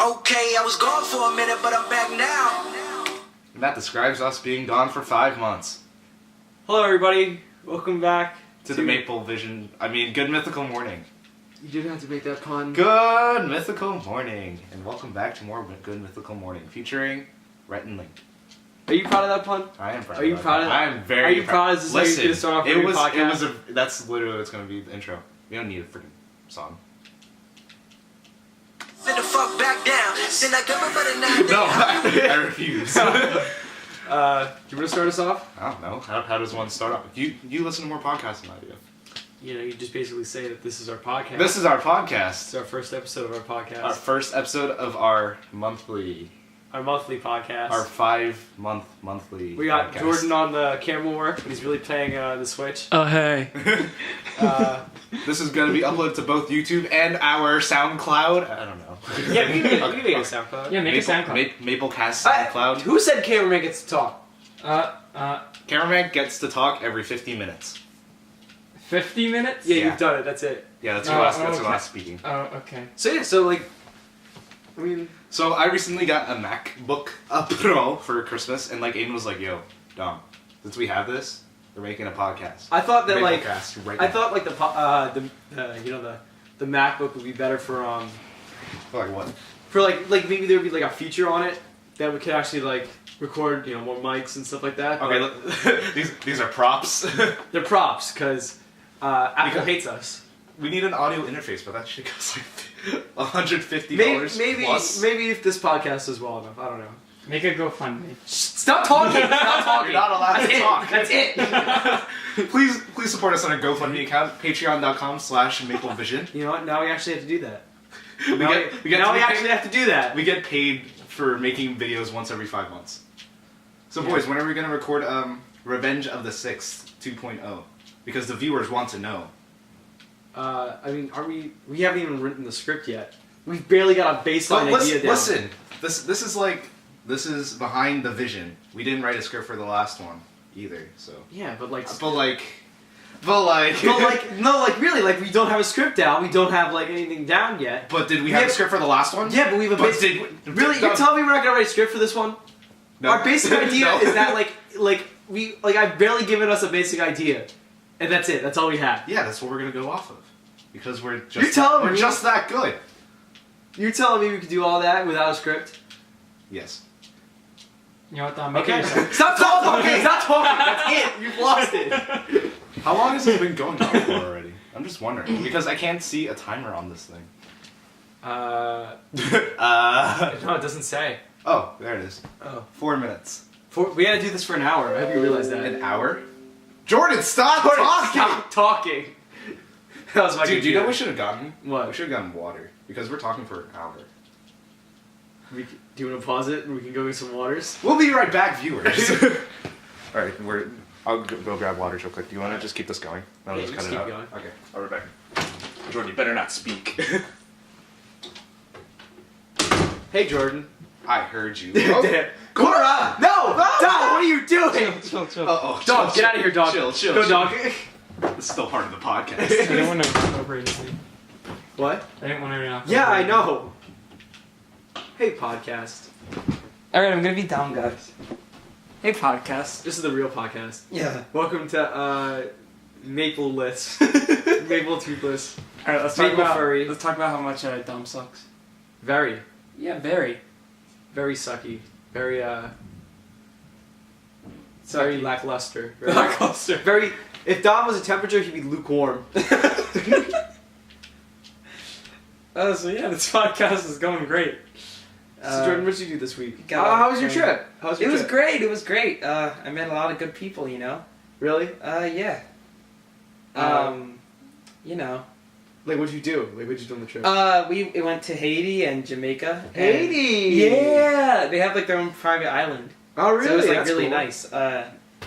Okay, I was gone for a minute, but I'm back now. And that describes us being gone for 5 months. Hello, everybody. Welcome back To the Good Mythical Morning. You didn't have to make that pun. Good Mythical Morning. And welcome back to more Good Mythical Morning, featuring Rhett and Link. Are you proud of that pun? I am proud Are you of that. proud of that? I am very Are you proud of this? Listen, Are you going to start off with your podcast? that's literally what's going to be the intro. We don't need a freaking song. Sit the fuck back down. Send that girl better not. No, I refuse. Do you want to start us off? I don't know. How does one start off? You listen to more podcasts than I do. You know, you just basically say that this is our podcast. This is our podcast. It's our first episode of our podcast. Our first episode of our monthly podcast. Our 5-month monthly. We got podcast. Jordan on the camera work, and he's really playing the Switch. Oh, hey. This is going to be uploaded to both YouTube and our SoundCloud. I don't know. Yeah, we can make a SoundCloud. Yeah, make a SoundCloud. MapleCast SoundCloud. Who said cameraman gets to talk? Cameraman gets to talk every 50 minutes. 50 minutes? Yeah, Yeah. you've done it. That's it. Yeah, that's Oh, your last. oh, That's your okay. last speaking. Oh, okay. So I recently got a MacBook Pro for Christmas, and Aidan was like, "Yo, Dom, since we have this, we're making a podcast." I thought that MapleCast right I now. thought the MacBook would be better for Like what? for maybe there would be a feature on it that we could actually record more mics and stuff like that. Okay, look, these are props. They're props because Apple Because- hates us. We need an audio interface, but that shit costs $150 Maybe plus. maybe if this podcast does well enough, I don't know. Make a GoFundMe. Stop talking! Stop talking! You're not allowed That's to it. talk. That's it. Please support us on our GoFundMe account, patreon.com/MapleVision. You know what? Now we actually have to do that. We actually have to do that. We get paid for making videos once every 5 months. So boys, when are we gonna record Revenge of the Sixth 2.0? Because the viewers want to know. We haven't even written the script yet. We've barely got a baseline idea down. Listen, this is behind the vision. We didn't write a script for the last one either, so. Yeah, but really, we don't have a script down. We don't have anything down yet. But did we have a script for the last one? Yeah, but we have a basic. Really, you're telling me we're not gonna write a script for this one? No. Our basic idea No. is that I've barely given us a basic idea, and that's it. That's all we have. Yeah, that's what we're gonna go off of, because we're just You're telling we're me- just that good. You're telling me we could do all that without a script? Yes. You know what, Dom? Make Okay. it yourself. Stop talking! Stop talking! That's it! You've lost it! How long has this been going on for already? I'm just wondering because I can't see a timer on this thing. No, it doesn't say. Oh, there it is. Oh. 4 minutes. We gotta do this for an hour. I hope you realize that. An hour? Jordan, stop Jordan, talking! Stop talking! That was my Dude, do you know what we computer. should have gotten? What? We should have gotten water because we're talking for an hour. Do you want to pause it and we can go get some waters? We'll be right back, viewers. All right, I'll go grab water real quick. Do you want to just keep this going? No, Yeah, just just cut it keep out. going. Okay, I'll be back. Jordan, you better not speak. Hey, Jordan. I heard you. Damn. Cora! No! Dog, what are you doing? Chill. Uh-oh. Dog, get out of here, dog. Chill. Go, dog. This is still part of the I podcast. didn't want to knock over anything. What? I didn't want to knock over Yeah, I anything. know. Hey, podcast. Alright, I'm gonna be down, guys. Hey, podcast. This is the real podcast. Yeah. Welcome to, Maple-less. Maple Toothless. Alright, let's Maple furry. Let's talk about how much Dom sucks. Very. Yeah, very. Very sucky. Very, very lackluster. Very, Lackluster. very... If Dom was a temperature, he'd be lukewarm. So yeah, this podcast is going great. So Jordan, what did you do this week? Got How was your trip. trip? How was It your was trip? great. It was great. I met a lot of good people. You know. Really? Yeah. You know. What'd you do? What'd you do on the trip? We went to Haiti and Jamaica. and- Haiti! Yeah, they have their own private island. Oh, really? So it was That's really cool. nice.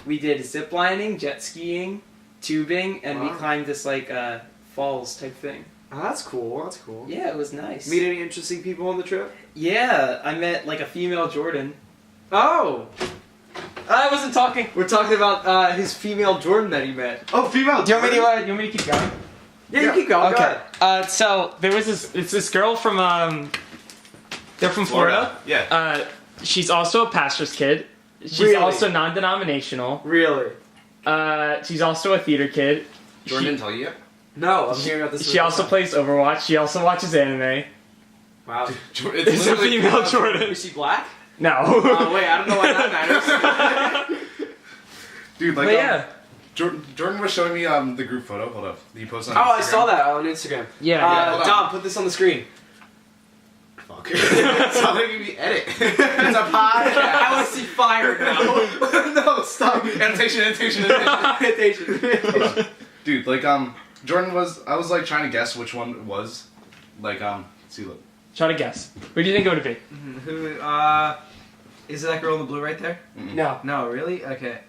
We did zip lining, jet skiing, tubing, and we Wow. climbed this falls type thing. Oh, that's cool. That's cool. Yeah, it was nice. Meet any interesting people on the trip? Yeah, I met a female Jordan. Oh! I wasn't talking. We're talking about his female Jordan that he met. Oh, female. Do you want me to keep going? Yeah, you keep going. Go Okay. ahead. So there was this girl from They're from Florida. Yeah. She's also a pastor's kid. She's Really? also non-denominational. Really? She's also a theater kid. Jordan didn't tell you yet? No, I'm hearing about this. She also plays Overwatch. She also watches anime. Wow. It's a female Jordan. Is she black? No. Oh wait, I don't know why that matters. Dude, like, But yeah. Jordan was showing me the group photo. Hold up. He posted Oh, on Instagram. I saw that on Instagram. Yeah. hold on. Dom, put this on the screen. Fuck. Stop making me edit. It's a podcast. I want to see fire now. No, stop. Annotation. Hold on. Dude, like, Jordan was, I was, like, trying to guess which one it was. Like, see, look. Try to guess. Who do you think it would be? Who? Is it that girl in the blue right there? Mm-mm. No. No, really? Okay.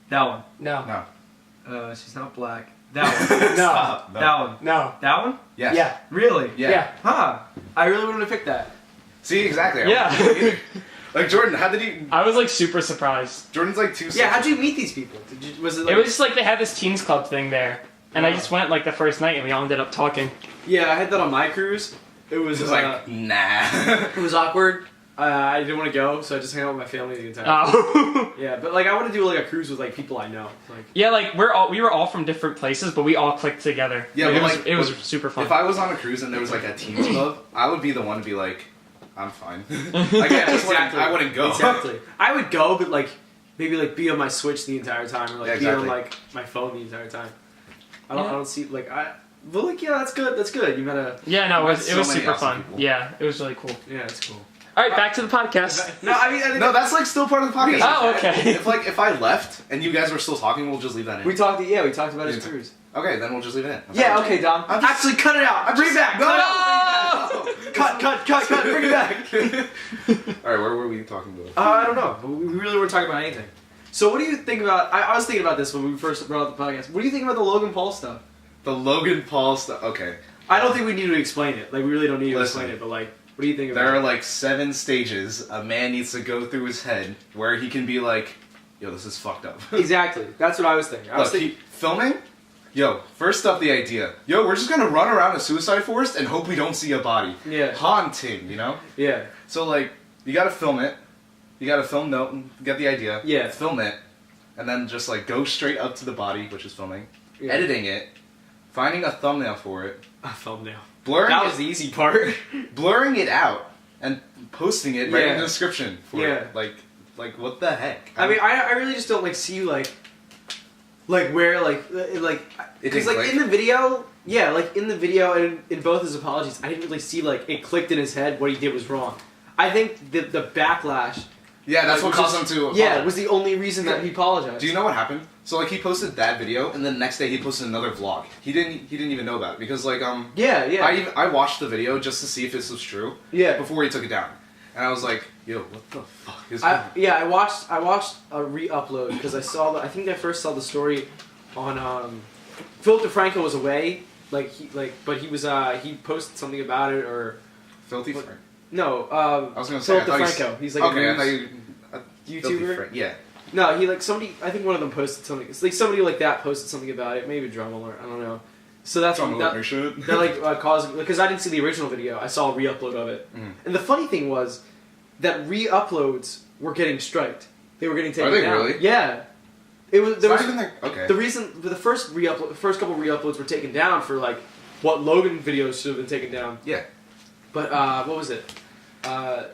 That one. No. She's not black. That one. No. Stop. No. That one. No. That one? Yes. Yeah. Really? Yeah. Huh. I really wouldn't have picked that. See, exactly. I Yeah. wasn't either. Like, Jordan, how did he... I was like super surprised. Jordan's like 2 Yeah, how'd you meet these people? Was it like... It was just like they had this teens club thing there. And I just went like the first night and we all ended up talking. Yeah, I had that on my cruise. It was It was like, nah. it was awkward. I didn't want to go, so I just hung out with my family the entire time. Oh. Yeah, but like I want to do like a cruise with like people I know. Like Yeah, like we were all from different places, but we all clicked together. Yeah, Like, but, it was like, super fun. If I was on a cruise and there was like a teens club, I would be the one to be like, I'm fine. Like, I wouldn't go. Exactly. I would go, but like maybe like be on my Switch the entire time, or like Yeah, be on exactly. like my phone the entire time. I Yeah. don't see like I. But like yeah, that's good. That's good. You gotta. Yeah, no, it Met was so many super awesome fun. people. Yeah, it was really cool. Yeah, it's cool. All right, back to the podcast. No, I mean I think No, that's like still part of the podcast. Oh, okay. If I left and you guys were still talking, we'll just leave that in. we talked. Yeah, we talked about his Yeah. cruise. Okay, then we'll just leave it in. Yeah. Okay, Dom. I'm just- Actually, cut it out. Bring it back. No, Cut it out. Cut. Bring it back. All right, where were we talking about? I don't know. We really weren't talking about anything. So what do you think about... I was thinking about this when we first brought up the podcast. What do you think about the Logan Paul stuff? The Logan Paul stuff. Okay, I don't think we need to explain it. Like, we really don't need to Listen. explain it, but like, what do you think there about are it? like 7 stages a man needs to go through his head where he can be like, yo, this is fucked up. Exactly. That's what I was thinking. I was Look, thinking... filming? Yo, first up the idea. Yo, we're just gonna run around a suicide forest and hope we don't see a body. Yeah. Haunting, you know? Yeah. So, like, you gotta film it. You gotta film note, get the idea. Yeah. Film it. And then just, like, go straight up to the body, which is filming. Yeah. Editing it. Finding a thumbnail for it. A thumbnail. Blurring That it, was the easy part. blurring it out. And posting it right in Yeah. the description for Yeah. it. Like, what the heck? I mean, I really just don't, like, see, like where, like, It because, didn't like, click? in the video, yeah, like, in the video and in both his apologies, I didn't really see, like, it clicked in his head what he did was wrong. I think the backlash... Yeah, that's like, what was caused him just- to... Yeah, was the only reason that he apologized. Do you know what happened? So like he posted that video, and then the next day he posted another vlog. He didn't even know about it because like Yeah. I watched the video just to see if this was true Yeah. before he took it down, and I was like, yo, what the fuck is I going on? watched a re-upload because I think I first saw the story on Philip DeFranco was away, but he posted something about it or Filthy what- Frank. no, I was gonna say Philip DeFranco. He's like okay, a I thought news you Filthy YouTuber. Frank. Yeah. No, he like somebody. I think one of them posted something. It's like somebody like that posted something about it. Maybe Drama Alert. I don't know. So that's Drama that, Alert shit. that like caused because I didn't see the original video. I saw a re-upload of it. Mhm. And the funny thing was that re-uploads were getting striked. They were getting taken Are they down. really? Yeah. It was there It's was not even like, okay. the reason the first couple re-uploads were taken down for like what Logan videos should have been taken down. Yeah. But what was it?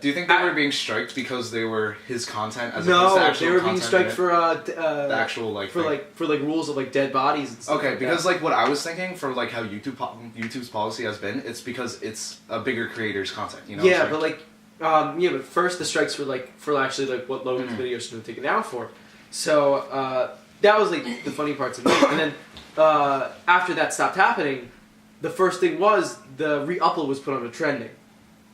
Do you think they were being striked because they were his content as opposed No, to actual they were being content in striked it? for the actual like for thing? like rules of like dead bodies and stuff. Okay, like because that. like what I was thinking for like how YouTube's policy has been, it's because it's a bigger creator's content, you know? yeah, It's like- but but first the strikes were like for actually like what Logan's video should have been taken down for. So that was like the funny parts of it. And then after that stopped happening, the first thing was the re-upload was put on a trending.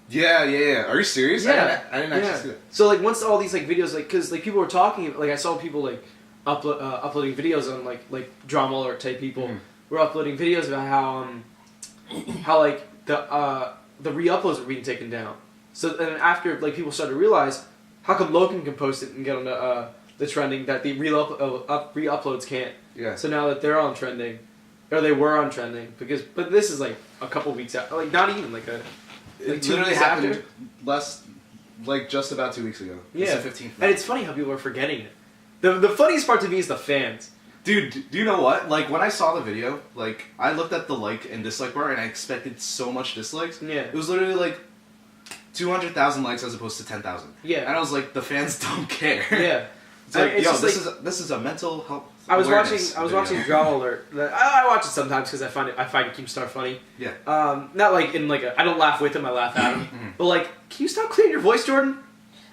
Yeah. Are you serious? Yeah, I didn't actually see that. So like once all these like videos like because like people were talking like I saw people like uploading videos on like Drama Alert type people were uploading videos about how like the re-uploads were being taken down. So then after like people started to realize how come Logan can post it and get on the trending that the re-uploads can't. Yeah. So now that they're on trending, or they were on trending but this is like a couple weeks out, like not even like It 2 literally weeks happened after? just about 2 weeks ago. Yeah. It's the 15th. And it's funny how people are forgetting it. The funniest part to me is the fans. Dude, do you know what? Like, when I saw the video, like, I looked at the like and dislike bar and I expected so much dislikes. Yeah. It was literally like 200,000 likes as opposed to 10,000. Yeah. And I was like, the fans don't care. Yeah. It's like, It's yo, just this is a mental health. I was awareness watching video. Drama Alert. I watch it sometimes because I find Keemstar funny. Yeah. Not like in like I don't laugh with him, I laugh at him. But like, can you stop clearing your voice, Jordan?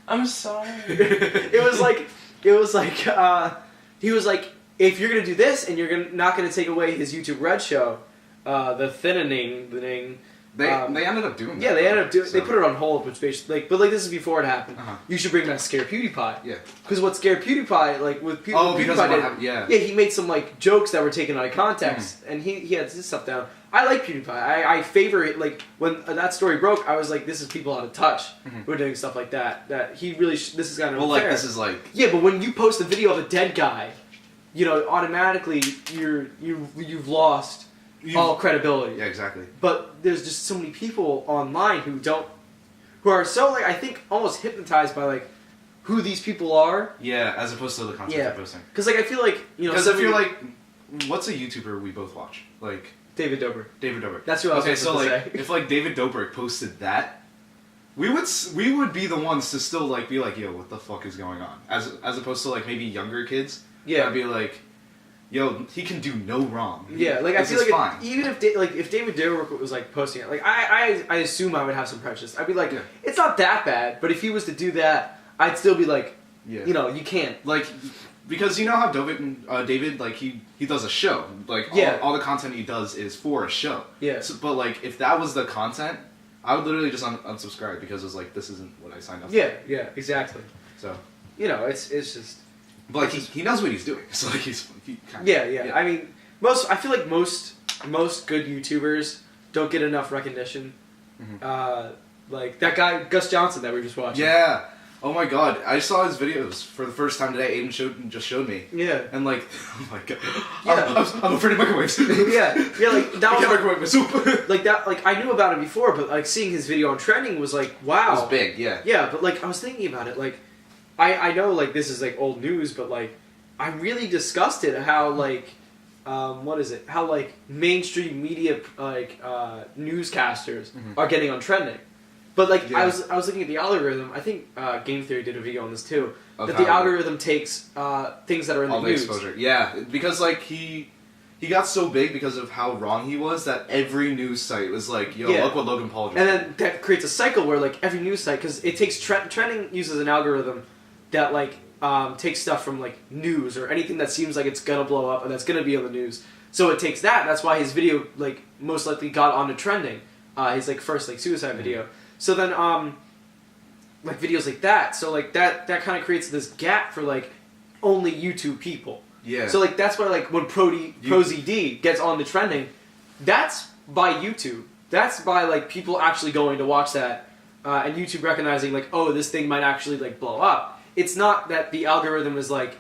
I'm sorry. It was like he was like, if you're gonna do this and you're not gonna take away his YouTube Red show, the thing. They ended up doing that. Yeah, they ended up doing. so- They put it on hold, which basically but this is before it happened. Uh-huh. You should bring back Scare PewDiePie. Yeah. Because what Scare PewDiePie with PewDiePie Oh, because of what did, happened, yeah. yeah, he made some like jokes that were taken out of context, and he had his stuff down. I like PewDiePie. I favor it. Like when that story broke, I was like, this is people out of touch who are doing stuff like that. That he really this is kind of Well, unfair. like, this is like. Yeah, but when you post a video of a dead guy, you know, automatically you've lost all credibility. Yeah, exactly. But there's just so many people online who are so like I think almost hypnotized by like who these people are. Yeah, as opposed to the content Yeah. they're posting. Because like I feel like Because if you're like, what's a YouTuber we both watch? Like David Dobrik. David Dobrik. That's who I was Okay, so supposed to like, say. if like David Dobrik posted that, we would be the ones to still like be like, yo, what the fuck is going on? As opposed to like maybe younger kids. Yeah. I'd be like, yo, he can do no wrong. Yeah, like I This feel is like fine. even if if David Dobrik was like posting it, like I assume I would have some prejudice. I'd be like, Yeah. it's not that bad. But if he was to do that, I'd still be like, Yeah. you know, you can't. Like, because you know how David, like, he does a show. Like, Yeah. all the content he does is for a show. Yeah. So, but, like, if that was the content, I would literally just unsubscribe because it was like, this isn't what I signed up for. Yeah, exactly. So, You know, it's just. but, like, he knows what he's doing. So, like, he kind of... Yeah. I mean, I feel like most good YouTubers don't get enough recognition. Like that guy Gus Johnson that we were just watching. Yeah. Oh my god. I saw his videos for the first time today. Aidan just showed me. Yeah. And, like, oh my god. Yeah. I'm afraid of microwaves. yeah, like that I was can't microwave my soup. like that. Like I knew about it before, but like seeing his video on trending was like, wow, It was big, yeah. Yeah, but like I was thinking about it, like I know like this is like old news, but like I'm really disgusted how like how like mainstream media like newscasters are getting on trending. But like Yeah. I was looking at the algorithm. I think Game Theory did a video on this too. Of That the how- algorithm takes things that are in all the the news. exposure. Yeah, because like he got so big because of how wrong he was that every news site was like, "Yo, Yeah. look what Logan Paul just." And did." then that creates a cycle where like every news site, because it takes trending uses an algorithm that like takes stuff from like news or anything that seems like it's gonna blow up and that's gonna be on the news. So it takes that. That's why his video like most likely got onto trending. His like first like suicide video. So then like videos like that. So like that kind of creates this gap for like only YouTube people. Yeah. So like that's why like when ProZD gets on the trending, that's by YouTube. That's by like people actually going to watch that, and YouTube recognizing like, oh, this thing might actually like blow up. It's not that the algorithm is like,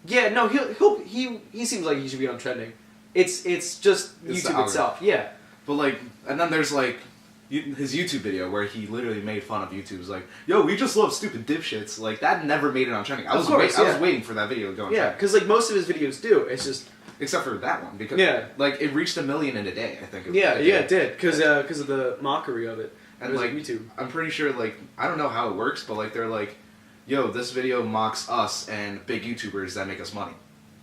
yeah, no, he seems like he should be on trending. It's just It's the YouTube itself. Yeah. But like, and then there's like his YouTube video where he literally made fun of YouTube. It was like, "Yo, we just love stupid dipshits." Like that never made it on trending. I Of was course, I was yeah. waiting for that video to go on Yeah, trending. because like most of his videos do. It's just Except for that one because Yeah. like it reached 1 million in a day. I think. it did because of the mockery of it. And It was like YouTube. I'm pretty sure like I don't know how it works, but like they're like, "Yo, this video mocks us and big YouTubers that make us money."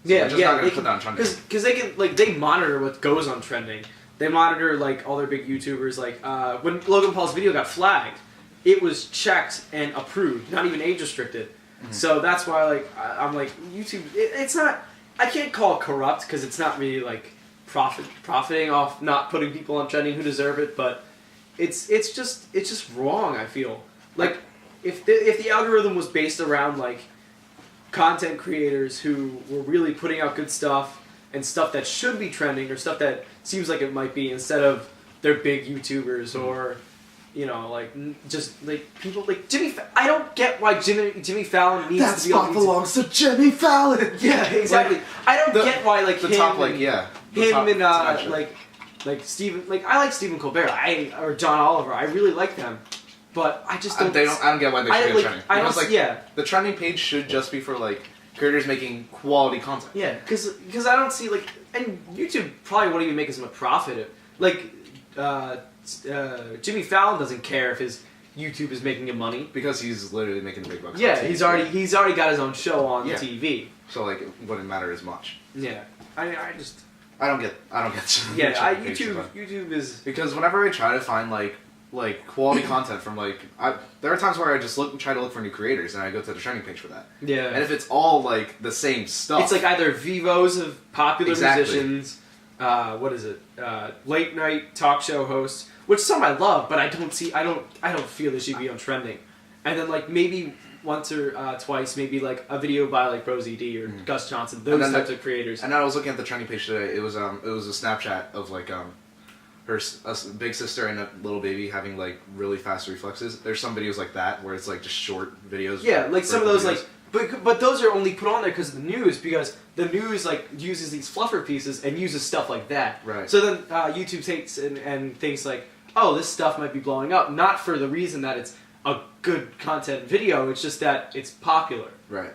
So Yeah, we're just yeah, not gonna they put can- that on trending. Because they can like they monitor what goes on trending. They monitor like all their big YouTubers. Like when Logan Paul's video got flagged, it was checked and approved, not even age restricted. So that's why like I'm like YouTube. It's not. I can't call it corrupt because it's not really like profiting off not putting people on trending who deserve it. But it's just wrong. I feel like if the algorithm was based around like content creators who were really putting out good stuff and stuff that should be trending or stuff that seems like it might be instead of their big YouTubers or you know like just like people like Jimmy. I don't get why Jimmy Fallon needs to be on YouTube. to Jimmy Fallon. Yeah, exactly. I don't get why like The him top like and, yeah. The him top and smash it. like like Stephen, like I like Stephen Colbert, or John Oliver. I really like them, but I just don't. I don't get why they should get trending. I don't. Because, Yeah. The trending page should just be for like creators making quality content. Yeah, because I don't see like, and YouTube probably won't even make as much profit. Like, Jimmy Fallon doesn't care if his YouTube is making him money Because he's literally making the big bucks. Yeah, on TV. he's already got his own show on Yeah. TV. So like, it wouldn't matter as much. Yeah, I just I don't get. yeah, trending pages, but- YouTube is because whenever I try to find like quality content from there are times where I just try to look for new creators and I go to the trending page for that. yeah. And if it's all like the same stuff, It's like either vivos of popular Exactly. musicians, what is it? Late night talk show hosts, which some I love, but I don't feel they should be on trending. And then like maybe once or twice, maybe like a video by like Bros ED or Gus Johnson, those then types of creators. And I was looking at the trending page today. It was a Snapchat of like a big sister and a little baby having like really fast reflexes. There's some videos like that where it's like just short videos. Yeah, like some of those videos. like, but those are only put on there because of the news, because the news like uses these fluffer pieces and uses stuff like that. Right. So then YouTube takes and thinks like, oh, this stuff might be blowing up, not for the reason that it's a good content video. It's just that it's popular. Right.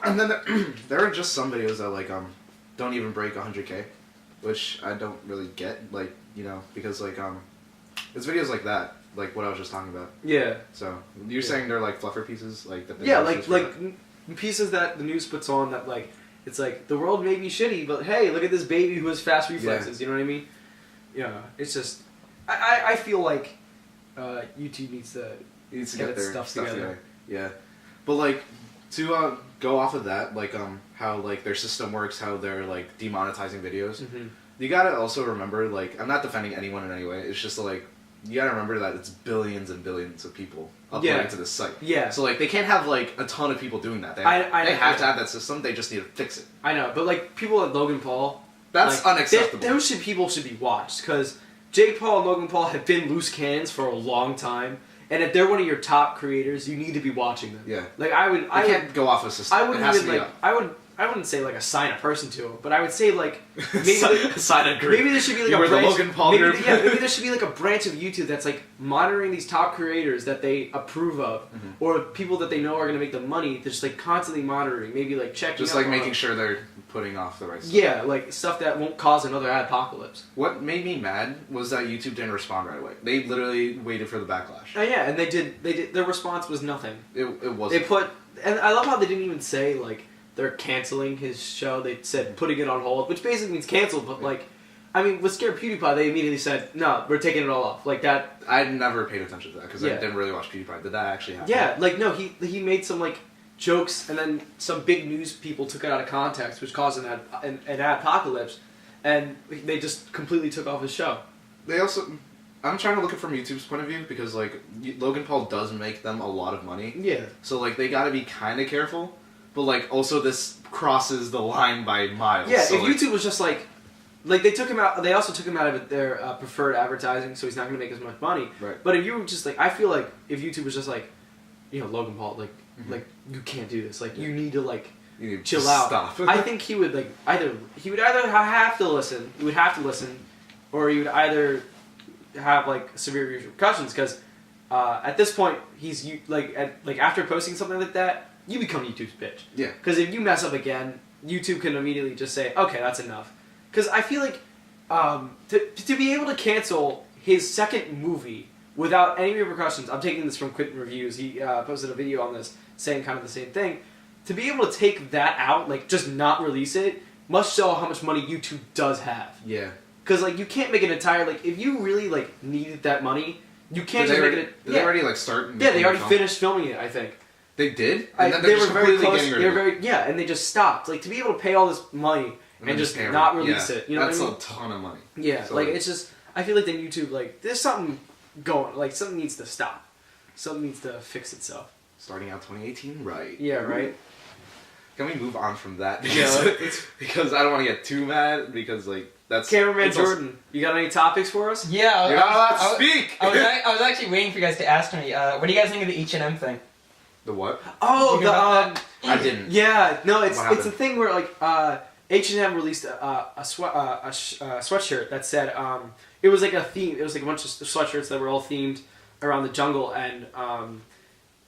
And then there are just some videos that like don't even break 100K, which I don't really get, like, you know, because like it's videos like that, like what I was just talking about. Yeah. So you're saying they're like fluffer pieces, like that? Yeah, pieces that the news puts on that like it's like the world may be shitty, but hey, look at this baby who has fast reflexes. You know what I mean? Yeah. It's just I feel like YouTube needs to get its their stuff stuff together. Yeah, but like to go off of that, like how like their system works, how they're like demonetizing videos. Mm-hmm. You gotta also remember, like, I'm not defending anyone in any way. It's just like you gotta remember that it's billions and billions of people uploading to this site. Yeah. So like they can't have like a ton of people doing that. They I have to have that system. They just need to fix it. I know, but like people like Logan Paul, That's like, unacceptable. Those people should be watched because Jake Paul and Logan Paul have been loose cannons for a long time, and if they're one of your top creators, you need to be watching them. Yeah. Like I can't go off a system. I wouldn't it has even to be like. I wouldn't say like assign a person to it, but I would say like maybe assign a group. Maybe there should be like You a were the branch. Logan Paul maybe, group. yeah, maybe there should be like a branch of YouTube that's like monitoring these top creators that they approve of, or people that they know are going to make them money. They're just like constantly monitoring, maybe like checking. Just up like on making sure they're putting off the right stuff. Yeah, like stuff that won't cause another apocalypse. What made me mad was that YouTube didn't respond right away. They literally waited for the backlash. Oh yeah, and they did. Their response was nothing. It wasn't. They put, and I love how they didn't even say like they're canceling his show. They said putting it on hold, which basically means canceled. But like, I mean, with Scared PewDiePie, they immediately said no, we're taking it all off. Like that. I never paid attention to that because Yeah. I didn't really watch PewDiePie. Did that actually happen? Yeah, like no, he made some like jokes, and then some big news people took it out of context, which caused an apocalypse, and they just completely took off his show. They also. I'm trying to look at it from YouTube's point of view because like Logan Paul does make them a lot of money. Yeah. So like they got to be kind of careful, but like also this crosses the line by miles. Yeah, so, if like, YouTube was just like they took him out. They also took him out of their preferred advertising, so he's not going to make as much money. Right. But if you were just like, I feel like if YouTube was just like, you know, Logan Paul, like you can't do this. Like you need to like you need to chill out. Stop. I think he would like either have to listen. He would have to listen, or he would either have like severe repercussions because at this point he's after posting something like that, you become YouTube's bitch. Yeah. Because if you mess up again, YouTube can immediately just say, okay, that's enough. Because I feel like to be able to cancel his second movie without any repercussions, I'm taking this from Quentin Reviews, he posted a video on this saying kind of the same thing, to be able to take that out, like just not release it, must show how much money YouTube does have. Yeah. Because like you can't make an entire, like if you really like needed that money, you can't Did just they make already, it. Did they already like start? Yeah, they already film? finished filming it, I think. They did? And then they're They just were very completely close. getting rid They of were it. very and they just stopped. Like to be able to pay all this money and then just pay not everyone. release it. You know that's what I mean? a ton of money. Yeah, So, like like- it's just I feel like then YouTube like there's something going. Like something needs to stop. Something needs to fix itself. Starting out 2018, right? Yeah, right. Can we move on from that? Yeah, Because, because I don't want to get too mad because like that's Cameraman it's also- Jordan, you got any topics for us? Yeah, You're not allowed to speak. I was actually waiting for you guys to ask me. What do you guys think of the H&M thing? The what? Oh, Did you hear about that? I didn't. yeah, no, it's What a thing where like H&M released a sweatshirt that said it was like a theme. It was like a bunch of sweatshirts that were all themed around the jungle, and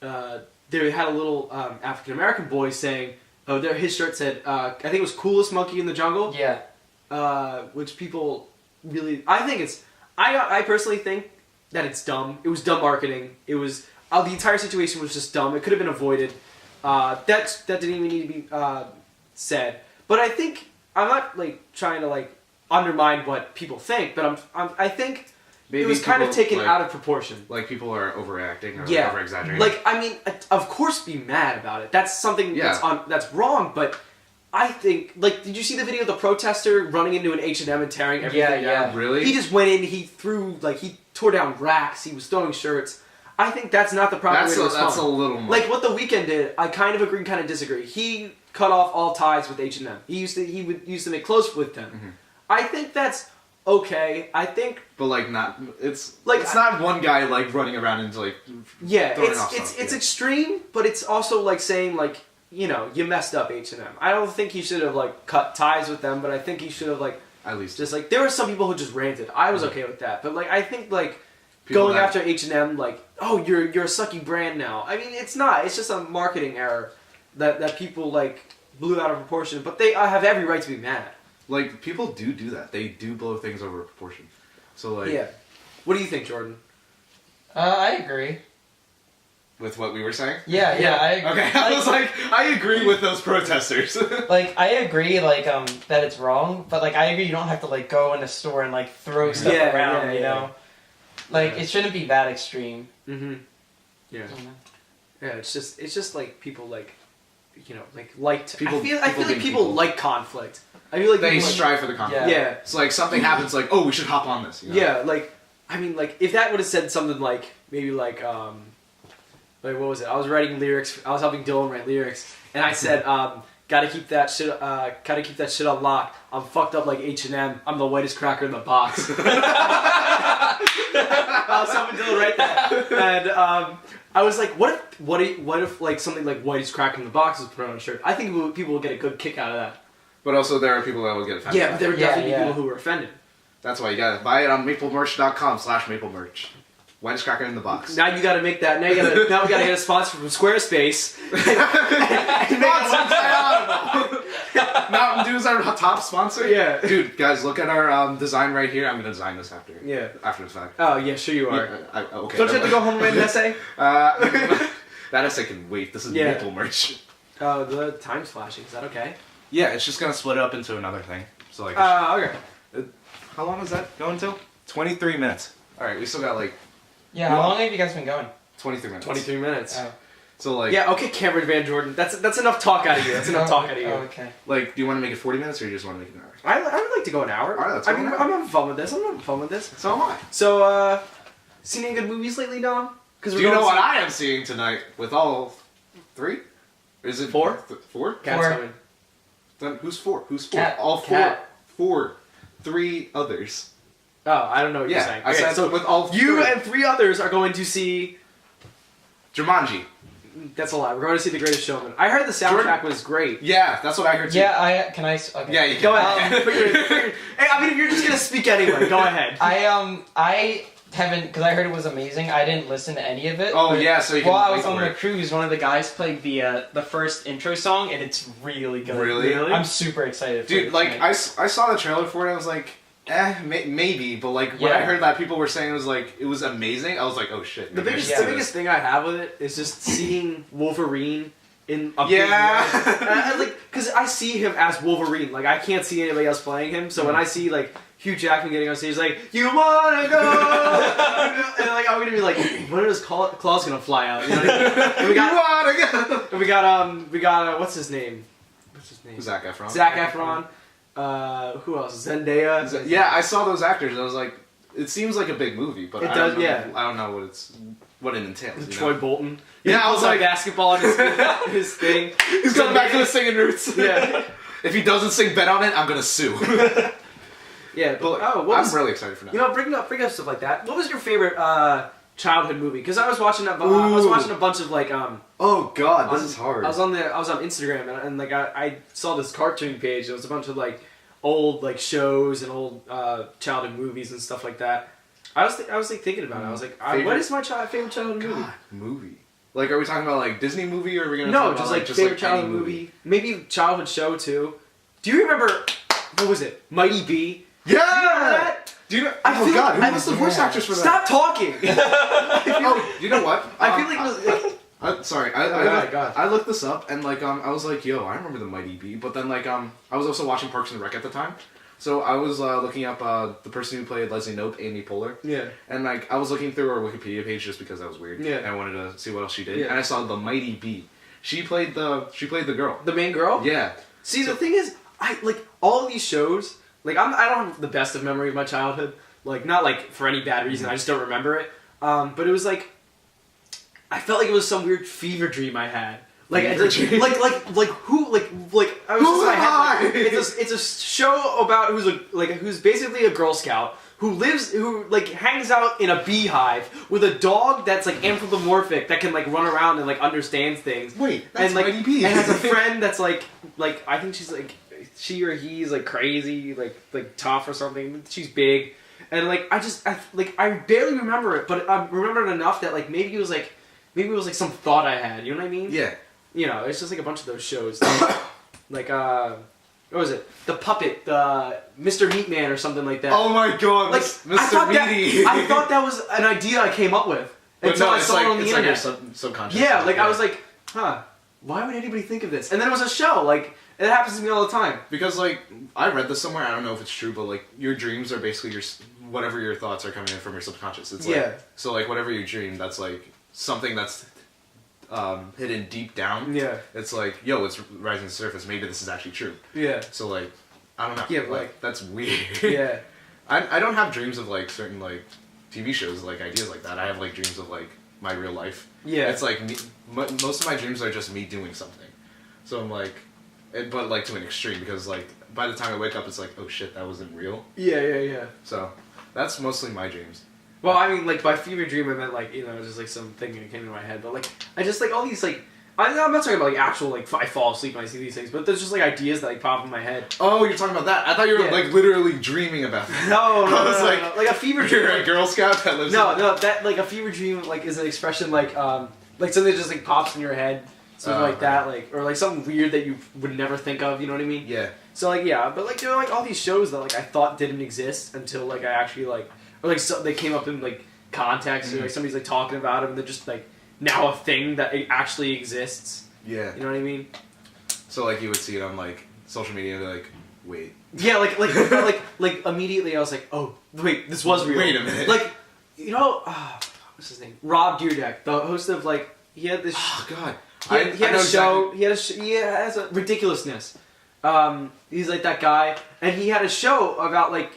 they had a little African American boy saying, "Oh, his shirt said I think it was coolest monkey in the jungle." Yeah. Which people really, I personally think that it's dumb. It was dumb marketing. It was the entire situation was just dumb. It could have been avoided. That didn't even need to be said. But I think I'm not like trying to like undermine what people think, but I think Maybe it was kind of people, taken like, out of proportion. Like people are overreacting or Yeah. over-exaggerating. Like, I mean, of course be mad about it. That's something that's wrong, but I think, like, did you see the video of the protester running into an H&M and tearing everything down? Really? He just went in, he tore down racks, he was throwing shirts. I think that's not the proper way to respond. That's a little much. Like, what The Weeknd did, I kind of agree, kind of disagree. He cut off all ties with H&M. He used to make clothes with them. Mm-hmm. I think that's okay. I think... But, like, it's Like, not one guy, like, running around and, like, yeah, throwing off stuff. it's extreme, but it's also, like, saying, like, you know, you messed up H&M. I don't think he should have, like, cut ties with them, but I think he should have, like... At least. Just, like, there were some people who just ranted. I was okay with that. But, like, I think, like, People going that- after H&M, like, oh, you're a sucky brand now. I mean, it's not. It's just a marketing error that people, like, blew out of proportion. But they have every right to be mad. Like, people do that. They do blow things over proportion. So, like... Yeah. What do you think, Jordan? I agree. With what we were saying? Yeah, I agree. Okay, I was like, I agree with those protesters. Like, I agree, like, that it's wrong, but, like, I agree you don't have to, like, go in a store and, like, throw stuff around, you know? Like, it shouldn't be that extreme. Mm-hmm. Yeah. You know? Yeah, it's just like people, like, you know, liked... People- I feel people like being people people. like conflict. I feel like They people, like, strive for the conflict. Yeah. Yeah. It's like something happens, like, oh, we should hop on this. You know? Yeah, like, I mean, like, if that would have said something like, maybe like, what was it? I was writing lyrics, I was helping Dylan write lyrics, and I said, gotta keep that shit on lock. I'm fucked up like H&M, I'm the whitest cracker in the box. I was helping Dylan write that, and, I was like, what if, like, something like whitest cracker in the box was put on a shirt? I think people would get a good kick out of that. But also, there are people that will get offended. Yeah, by but there it. would definitely be yeah. people who were offended. That's why you gotta buy it on maplemerch.com/maplemerch. Whitest cracker in the box. Now you gotta make that. Now we gotta get a sponsor from Squarespace. Mountain Dew is our top sponsor. Yeah. Dude, guys, look at our design right here. I'm gonna design this after. Yeah. After the fact. Oh yeah, sure you are. Okay. Don't you have to go home and write an essay? That essay can wait. This is Yeah. Maple Merch. Oh, the time's flashing. Is that okay? Yeah, it's just gonna split up into another thing. So like, Okay. how long is that going till? 23 minutes. All right, we still got like Yeah, how long have you guys been going? 23 minutes. 23 minutes. Oh. So like, Yeah. Okay, Cameraman Jordan. That's enough talk out of you. That's enough talk out of you. Oh, okay. like, do you want to make it 40 minutes or you just want to make it an hour? I would like to go an hour. All right, let's I go mean, an hour. I'm having fun with this. I'm having fun with this. So am I. So, seen any good movies lately, Dom? Because Do you know what I am seeing tonight with all three? Is it Four? Four? Cat's Four. coming. Then who's four? Who's four? Cat. All four. Cat. Four. Three others. Oh, I don't know what you're Yeah, saying. I Okay, said so with all you three. and three others are going to see. Jumanji. That's a lie. We're going to see The Greatest Showman. I heard the soundtrack was great. Yeah, that's what I heard too. Yeah, can I? Okay. Yeah, you can. Go ahead. Hey, I mean, if you're just gonna speak anyway, go ahead. I haven't, because I heard it was amazing. I didn't listen to any of it. Oh, but yeah, so you can while I wait was on for the it. cruise, one of the guys played the first intro song, and it's really good. Really? I'm super excited. For Dude, it like, tonight. I saw the trailer for it, I was like, maybe, but like, when I Yeah. heard that people were saying it was like, it was amazing, I was like, oh shit. The maybe I biggest, should the see biggest thing I have with it is just seeing Wolverine in a Yeah. big way. And I, like, because I see him as Wolverine. Like, I can't see anybody else playing him. So when I see like Hugh Jackman getting on stage, like, you wanna go? And like, I'm gonna be like, when are his claws gonna fly out? You know what I mean? And we got, You wanna go? and we got what's his name? What's his name? Zac Efron. Zac Efron. Who else? Zendaya. Yeah, I saw those actors, I was like, it seems like a big movie, but It I does, don't know, yeah. I don't know what it entails. You Troy know? Bolton. Yeah, He I was pulls out like- basketball in his thing. He's going back to the singing roots. Yeah. If he doesn't sing Bet on It, I'm gonna sue. Yeah, But what was, I'm really excited for that. you know, bring up stuff like that. What was your favorite childhood movie because I was watching I was watching a bunch of like Oh God, this is hard. I was on Instagram and like I saw this cartoon page. It was a bunch of like old like shows and old childhood movies and stuff like that. I was like thinking about it. I was like, what is my favorite childhood movie? Movie. Like, are we talking about like Disney movie, or are we gonna No, talk just about like favorite childhood movie. Maybe childhood show too. Do you remember what was it? Mighty B. Yeah. Do you remember that? Do you know? I feel God, like who was the voice actress for that? Stop talking. Oh, you know what? I feel like it was. Sorry, I looked this up and like I was like, yo, I remember the Mighty B, but then like I was also watching Parks and Rec at the time, so I was looking up the person who played Leslie Knope, Amy Poehler. Yeah. And like I was looking through her Wikipedia page just because that was weird. Yeah. And I wanted to see what else she did, Yeah. and I saw the Mighty B. She played the girl. The main girl. Yeah. See, the thing is, I like all of these shows. Like I don't have the best of memory of my childhood. Like not like for any bad reason. I just don't remember it. But it was like I felt like it was some weird fever dream I had. Like who like I was just in my head. Like, it's a show about who's basically a Girl Scout who hangs out in a beehive with a dog that's like anthropomorphic that can like run around and like understands things. Wait, that's and like Mighty B. and has a friend that's like I think she's like she or he's like crazy like tough or something. She's big. And like I barely remember it, but I remember it enough that like maybe it was like some thought I had. You know what I mean? Yeah. You know, it's just like a bunch of those shows. Like what was it? The Puppet, the Mr. Meatman or something like that. Oh my God, like Mr. Meaty. I thought that was an idea I came up with until I saw it on the internet. Like your subconscious. Yeah, like I was like, why would anybody think of this? And then it was a show. Like it happens to me all the time. Because like I read this somewhere, I don't know if it's true, but like your dreams are basically whatever your thoughts are coming in from your subconscious. It's like, so like whatever you dream, that's like something that's hidden deep down. Yeah. It's like, yo, it's rising to the surface. Maybe this is actually true. Yeah. So like, I don't know. Yeah, like that's weird. Yeah. I don't have dreams of like certain like TV shows, like ideas like that. I have like dreams of like my real life. Yeah. It's like most of my dreams are just me doing something. So I'm like, but like to an extreme, because like by the time I wake up, it's like, oh shit, that wasn't real. Yeah. So that's mostly my dreams. Well, I mean, like by fever dream, I meant like just like some thing that came into my head. But like I just like all these like I'm not talking about like actual like I fall asleep when I see these things, but there's just like ideas that like pop in my head. Oh, you're talking about that? I thought you were like literally dreaming about that. No, I was no. Like a fever dream. You're a Girl Scout that lives. No, that like a fever dream like is an expression like something that just like pops in your head, something like that, like or like something weird that you would never think of. You know what I mean? Yeah. So like but like there are like all these shows that like I thought didn't exist until like I actually like or like so they came up in like context or like somebody's like talking about them and they're just like now a thing that it actually exists. Yeah. You know what I mean? So like you would see it on like social media and be like, wait. Yeah, like immediately I was like, oh wait, this was real. Wait a minute. Like what's his name? Rob Dyrdek, the host of like he had this. Oh God. He had a show. Exactly. He has a ridiculousness. He's like that guy, and he had a show about like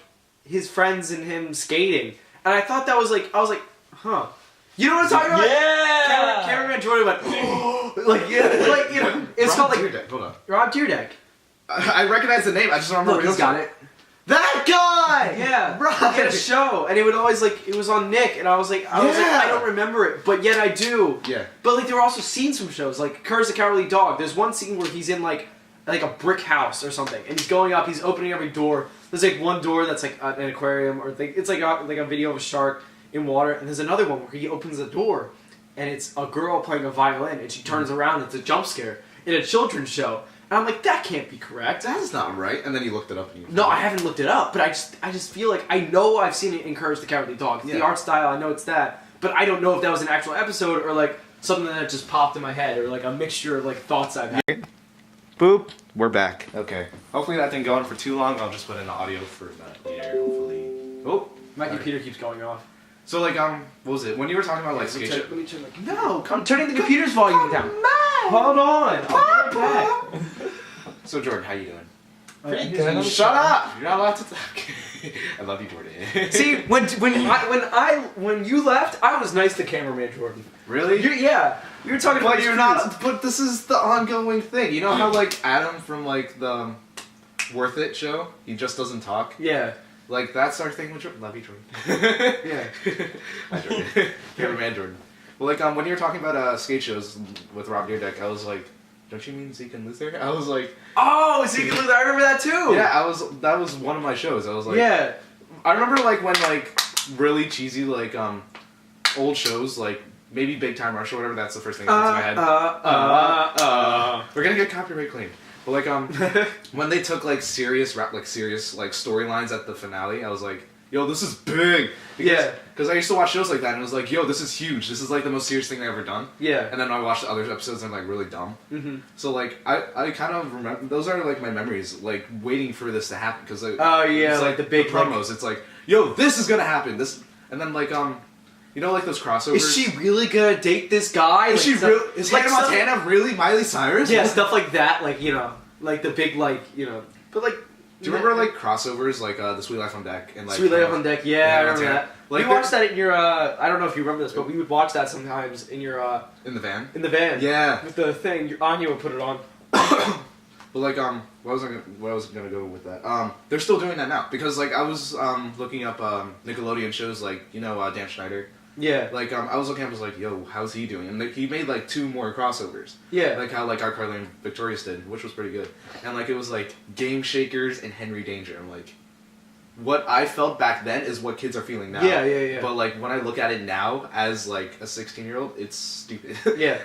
his friends and him skating, and I thought that was like I was like, huh. You know what I'm talking about? Yeah. Cameraman Jordan went it's called like Dyrdek. Hold on. Rob Dyrdek. I recognize the name. I just don't remember. Look, he's got it. That guy. Yeah, Right. He had a show, and it would always like it was on Nick, and I was like I don't remember it, but yet I do. Yeah. But like there were also scenes from shows like Courage the Cowardly Dog. There's one scene where he's in like a brick house or something, and he's going up. He's opening every door. There's like one door that's like an aquarium, or it's like a video of a shark in water, and there's another one where he opens the door, and it's a girl playing a violin, and she turns around. It's a jump scare in a children's show. And I'm like, that can't be correct. That is not right. And then you looked it up. And No, I haven't looked it up, but I just feel like I know I've seen it in Courage the Cowardly Dog. It's the art style, I know it's that, but I don't know if that was an actual episode or like something that just popped in my head or like a mixture of like thoughts I've had. Boop. We're back. Okay. Hopefully that didn't go on for too long. I'll just put in the audio for that later. Hopefully. Oh, my computer keeps going off. So like what was it? When you were talking about like skate show. Let me turn no, I'm turning the computer's volume down. Hold on. I'll be right back. So Jordan, how you doing? Pretty good. Shut up! You're not allowed to talk. I love you, Jordan. See, when you left, I was nice to Cameraman Jordan. Really? You were talking about you're not. But this is the ongoing thing. You know how like Adam from like the Worth It show, he just doesn't talk. Yeah. Like, that's our thing with Jordan. Love you, Jordan. Yeah. Hi, Jordan. Cameraman Jordan. Well, like, when you were talking about skate shows with Rob Deerdeck, I was like, don't you mean Zeke and Luther? I was like... Oh, Zeke and Luther, I remember that too! Yeah, that was one of my shows. I was like... Yeah. I remember, like, when, like, really cheesy, like, old shows, like, maybe Big Time Rush or whatever, that's the first thing that comes to my head. We're gonna get copyright claim. But, like, when they took, like, serious storylines at the finale, I was like, yo, this is big! Because I used to watch shows like that, and it was like, yo, this is huge. This is, like, the most serious thing I've ever done. Yeah. And then I watched the other episodes, and I'm, like, really dumb. Mm-hmm. So, like, I kind of remember, those are, like, my memories, like, waiting for this to happen. Because, like, oh, yeah, it's, like the big promos. It's like, yo, this is gonna happen. And then, like, you know, like, those crossovers? Is she really gonna date this guy? Is like, she real? Is like Hannah Montana really Miley Cyrus? Yeah, stuff like that, like, you know, like the big, like, you know, but like... Do you remember, like, crossovers, like, The Sweet Life on Deck? And, like, Sweet Life on Deck, yeah, I remember that. Like, we watched that in your, I don't know if you remember this, but we would watch that sometimes in your, in the van? In the van. Yeah. With the thing, Anya would put it on. But, like, where was I gonna go with that? They're still doing that now. Because, like, I was, looking up, Nickelodeon shows, like, you know, Dan Schneider. Yeah. Like, I was looking up, I was like, yo, how's he doing? And, like, he made, like, 2 more crossovers. Yeah. Like how, like, iCarly and Victorious did, which was pretty good. And, like, it was, like, Game Shakers and Henry Danger. I'm like, what I felt back then is what kids are feeling now. Yeah. But, like, when I look at it now as, like, a 16-year-old, it's stupid. Yeah.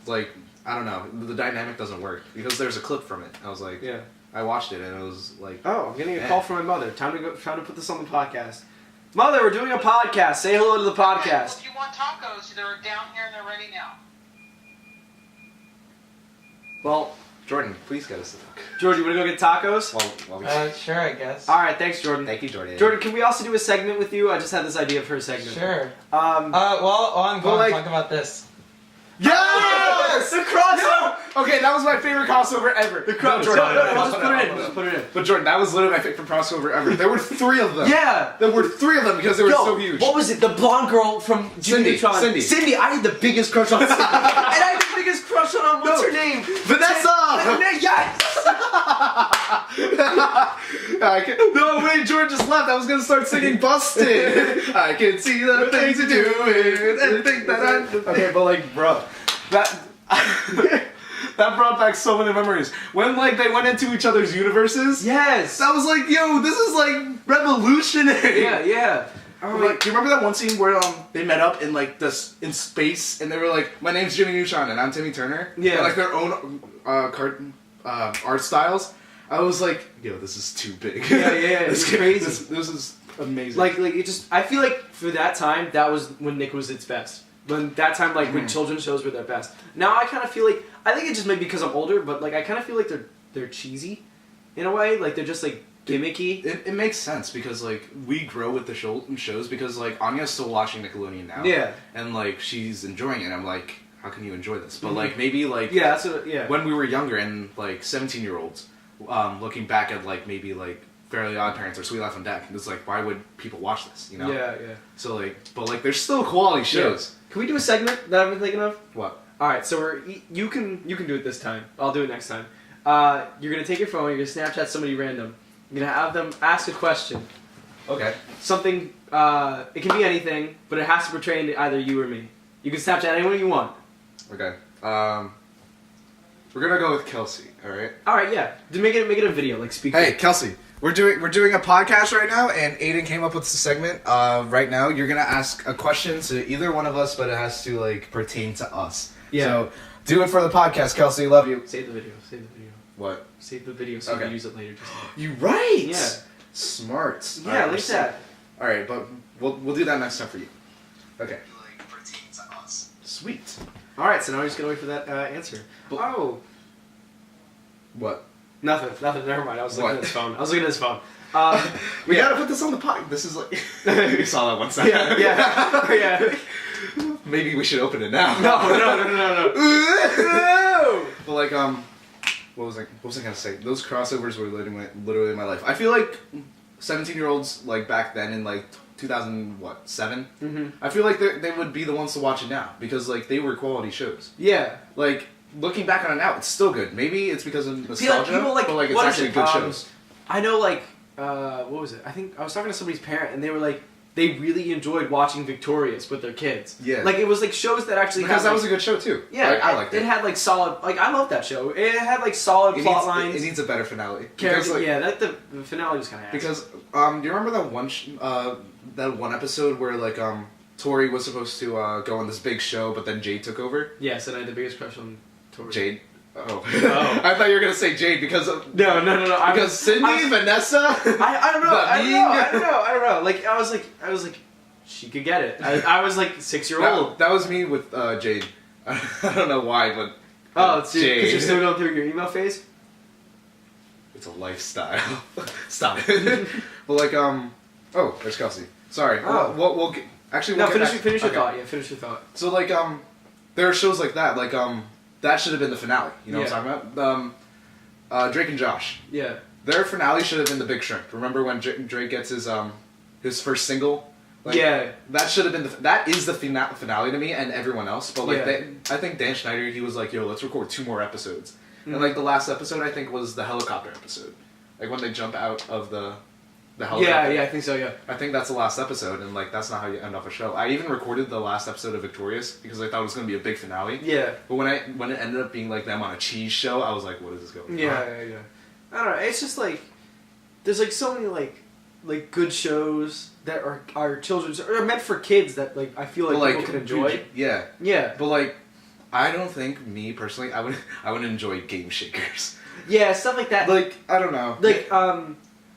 Like, I don't know. The dynamic doesn't work. Because there's a clip from it. I was like, yeah. I watched it, and it was, like... Oh, I'm getting a call from my mother. Time to put this on the podcast. Mother, we're doing a podcast. Say hello to the podcast. Okay, well, if you want tacos, they're down here and they're ready now. Well, Jordan, please get us the talk. George, you want to go get tacos? While we... Sure, I guess. All right, thanks, Jordan. Thank you, Jordan. Jordan, can we also do a segment with you? I just had this idea for a segment. Sure. While I'm going like- to talk about this. Yes! The crossover! Okay, that was my favorite crossover ever. The Jordan, just put it in. Just put it in. But Jordan, that was literally my favorite crossover ever. There were 3 of them. Yeah! There were 3 of them because they were so huge. What was it? The blonde girl from Jimmy Neutron. Cindy, I had the biggest crush on Cindy. And I had the biggest crush on, what's her name? Vanessa! Yes! No, wait, Jordan just left. I was going to start singing Busted. I can see the things you're doing and think that I'm... Okay, but like, bro, that brought back so many memories. When, like, they went into each other's universes. Yes! That was like, yo, this is, like, revolutionary. Yeah. Like, do you remember that one scene where they met up in like in space and they were like, my name's Jimmy Neutron and I'm Timmy Turner? Yeah. And, like their own art styles. I was like, yo, this is too big. Yeah, it's crazy. This is amazing. Like it just, I feel like for that time, that was when Nick was its best. When that time, like when children's shows were their best. Now I kind of feel like, I think it just maybe because I'm older, but like I kind of feel like they're cheesy, in a way. Like they're just like gimmicky. It makes sense because like we grow with the shows because like Anya's still watching Nickelodeon now. Yeah. And like she's enjoying it. I'm like, how can you enjoy this? But like maybe like yeah, that's what, yeah. When we were younger and like 17-year-olds, looking back at like maybe like Fairly Odd Parents or Sweet Life on Deck, it's like why would people watch this? You know? Yeah. So like, but like there's still quality shows. Yeah. Can we do a segment that I've been thinking of? What? All right, so you can do it this time. I'll do it next time. You're gonna take your phone. You're gonna Snapchat somebody random. You're gonna have them ask a question. Okay. Something. It can be anything, but it has to portray to either you or me. You can Snapchat anyone you want. Okay. We're gonna go with Kelsey. All right. All right. Yeah. To make it a video, like speak. Hey, Kelsey. We're doing a podcast right now, and Aidan came up with this segment. Right now, you're gonna ask a question to either one of us, but it has to like pertain to us. Yeah. So do it for the podcast, Kelsey. Love you. Save the video. What? Save the video so you can use it later. You right. Yeah. Smart. Yeah, like that. All right, but we'll do that next time for you. Okay. Like pertain to us. Sweet. All right. So now we're just gonna wait for that answer. Oh. What? Nothing. Never mind. I was looking at his phone. We gotta put this on the pod. This is like you saw that one second. Yeah. Maybe we should open it now. No. But like what was I gonna say? Those crossovers were literally my life. I feel like 17-year-olds like back then in like 2007. Mm-hmm. I feel like they would be the ones to watch it now because like they were quality shows. Yeah. Like looking back on it now, it's still good. Maybe it's because of nostalgia, people like but like it's what is actually it? good shows. I know like what was it? I think I was talking to somebody's parent, and they were like, they really enjoyed watching Victorious with their kids. Yeah. Like, it was like shows that actually Because had, that was a good show too. yeah, like, I liked it. It had like solid, like I love that show. It had like solid plot lines. It needs a better finale. Characters, Because, like, yeah, the finale was kind of Because do you remember that one episode where like Tori was supposed to go on this big show, but then Jade took over? Yes, and I had the biggest crush on Tori. Jade. Oh. Oh. I thought you were gonna say Jade because of No. because Sydney, Vanessa. I don't know. The I don't know. Like I was like, she could get it. I was like 6-year-old. That was me with Jade. I don't know why, but Oh, it's Jade. because you're still going through your emo phase. It's a lifestyle. Stop it. But like oh, there's Kelsey. Sorry. Oh. We'll get, actually No, we'll get finish your okay. thought. Yeah, finish your thought. So like there are shows like that that should have been the finale. You know what I'm talking about? Drake and Josh. Yeah. Their finale should have been The Big Shrimp. Remember when Drake gets his first single? Like, yeah. That should have been that is the finale to me and everyone else. But like Yeah. I think Dan Schneider, he was like, yo, let's record 2 more episodes. And like the last episode I think was the helicopter episode. Like when they jump out of the helicopter. Yeah, I think so. Yeah. I think that's the last episode, and like that's not how you end off a show. I even recorded the last episode of Victorious because I thought it was gonna be a big finale. Yeah. But when it ended up being like them on a cheese show, I was like, what is this going on? Yeah. I don't know. It's just like there's like so many like good shows that are children's or are meant for kids that like I feel like, But, people can enjoy. Yeah. Yeah. But like, I don't think me personally, I would enjoy Game Shakers. Yeah, stuff like that. Like I don't know. Like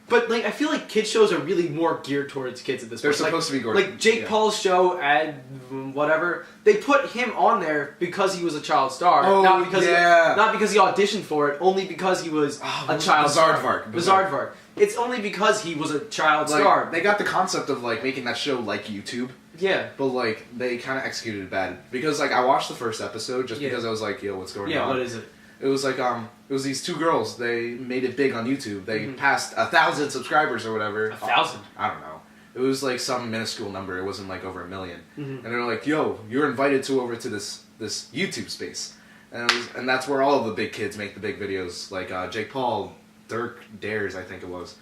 but like I feel like kids shows are really more geared towards kids at this They're point. supposed to be gory. Like Jake Paul's show and whatever, they put him on there because he was a child star, Oh, not because yeah. not because he auditioned for it, only because he was a child star. Bizarre. It's only because he was a child Like, star. they got the concept of like making that show like YouTube. Yeah. But like they kind of executed it bad because like I watched the first episode just because I was like, yo, what's going on? Yeah. What is it? It was like it was these 2 girls. They made it big on YouTube. They passed 1,000 subscribers or whatever. 1,000? I don't know. It was like some minuscule number. It wasn't like over 1 million. And they're like, "Yo, you're invited over to this YouTube space," and that's where all of the big kids make the big videos. Like Jake Paul, Dirk Dares, I think it was,